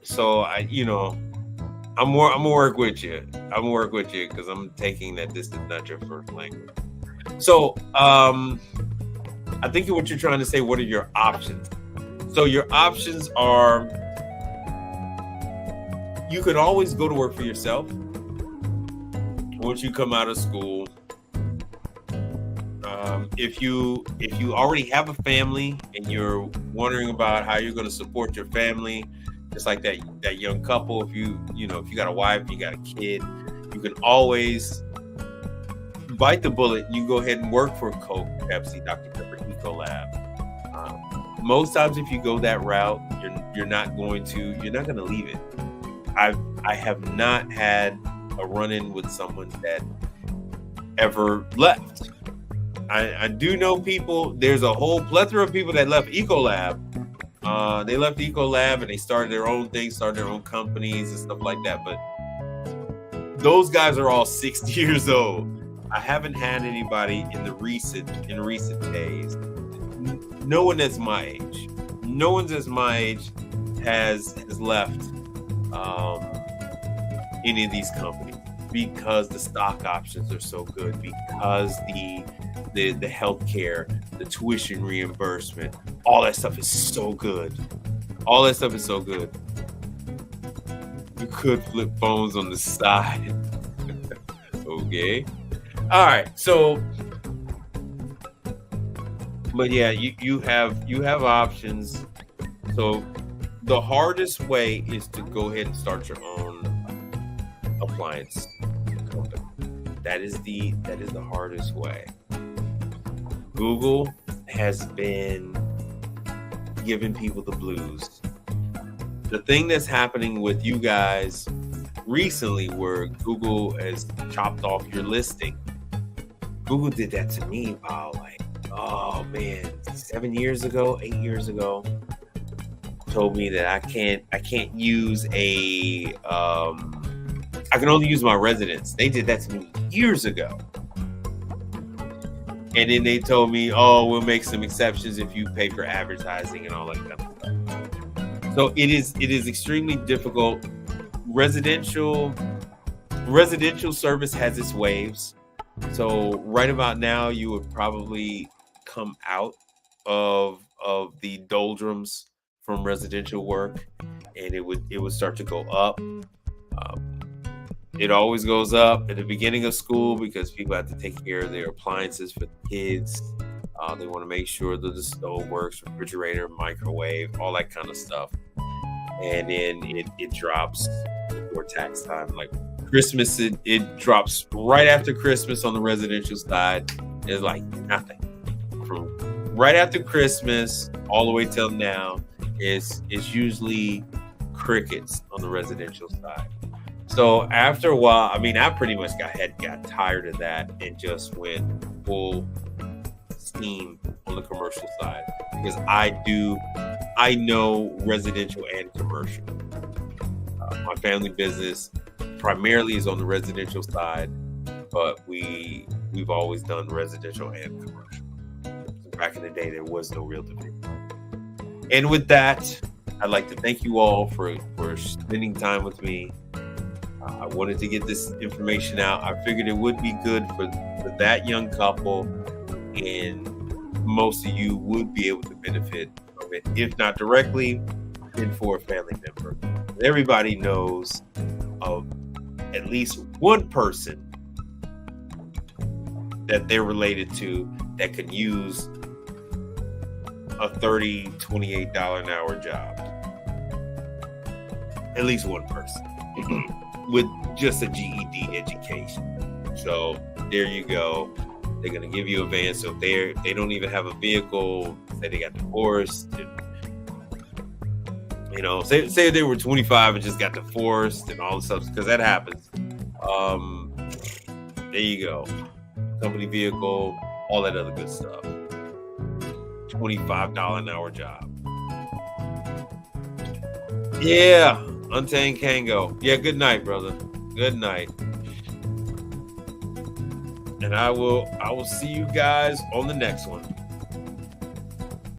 so I'm gonna work with you. I'm gonna work with you because I'm taking that this is not your first language. So I think what you're trying to say, what are your options? So your options are, you could always go to work for yourself once you come out of school. If you already have a family and you're wondering about how you're going to support your family, just like that young couple, if you got a wife, you got a kid, you can always bite the bullet. You go ahead and work for Coke, Pepsi, Dr. Pepper, Ecolab. Most times, if you go that route, you're not going to leave it. I have not had a run-in with someone that ever left. I do know people. There's a whole plethora of people that left Ecolab. They left Ecolab and they started their own things, started their own companies and stuff like that. But those guys are all 60 years old. I haven't had anybody in recent days. No one that's my age. No one that's my age has left any of these companies because the stock options are so good, because the healthcare, the tuition reimbursement, all that stuff is so good. All that stuff is so good. You could flip phones on the side. Okay. All right. So, but yeah, you have options. So the hardest way is to go ahead and start your own appliance company. That is the hardest way. Google has been giving people the blues. The thing that's happening with you guys recently, where Google has chopped off your listing. Google did that to me about 8 years ago, told me that I can't use I can only use my residence. They did that to me years ago. And then they told me, we'll make some exceptions if you pay for advertising and all that kind of stuff. So it is extremely difficult. Residential service has its waves. So right about now, you would probably come out of the doldrums from residential work, and it would start to go up. It always goes up at the beginning of school because people have to take care of their appliances for the kids. They want to make sure that the stove works, refrigerator, microwave, all that kind of stuff. and then it drops before tax time. Like Christmas, it drops right after Christmas on the residential side. It's like nothing. From right after Christmas all the way till now, it's usually crickets on the residential side. So after a while, I mean, I pretty much got tired of that and just went full steam on the commercial side, because I know residential and commercial. My family business primarily is on the residential side, but we've always done residential and commercial. Back in the day, there was no real debate. And with that, I'd like to thank you all for spending time with me. I wanted to get this information out. I figured it would be good for that young couple, and most of you would be able to benefit from it, if not directly, then for a family member. Everybody knows of at least one person that they're related to that could use a $30, $28 an hour job. At least one person with just a GED education. So there you go. They're gonna give you a van. So they don't even have a vehicle. Say they got divorced. And, you know, say they were 25 and just got divorced and all the stuff, because that happens. There you go. Company vehicle, all that other good stuff. $25 an hour job. Yeah, Untamed Kango. Yeah, good night, brother. Good night. And I will see you guys on the next one.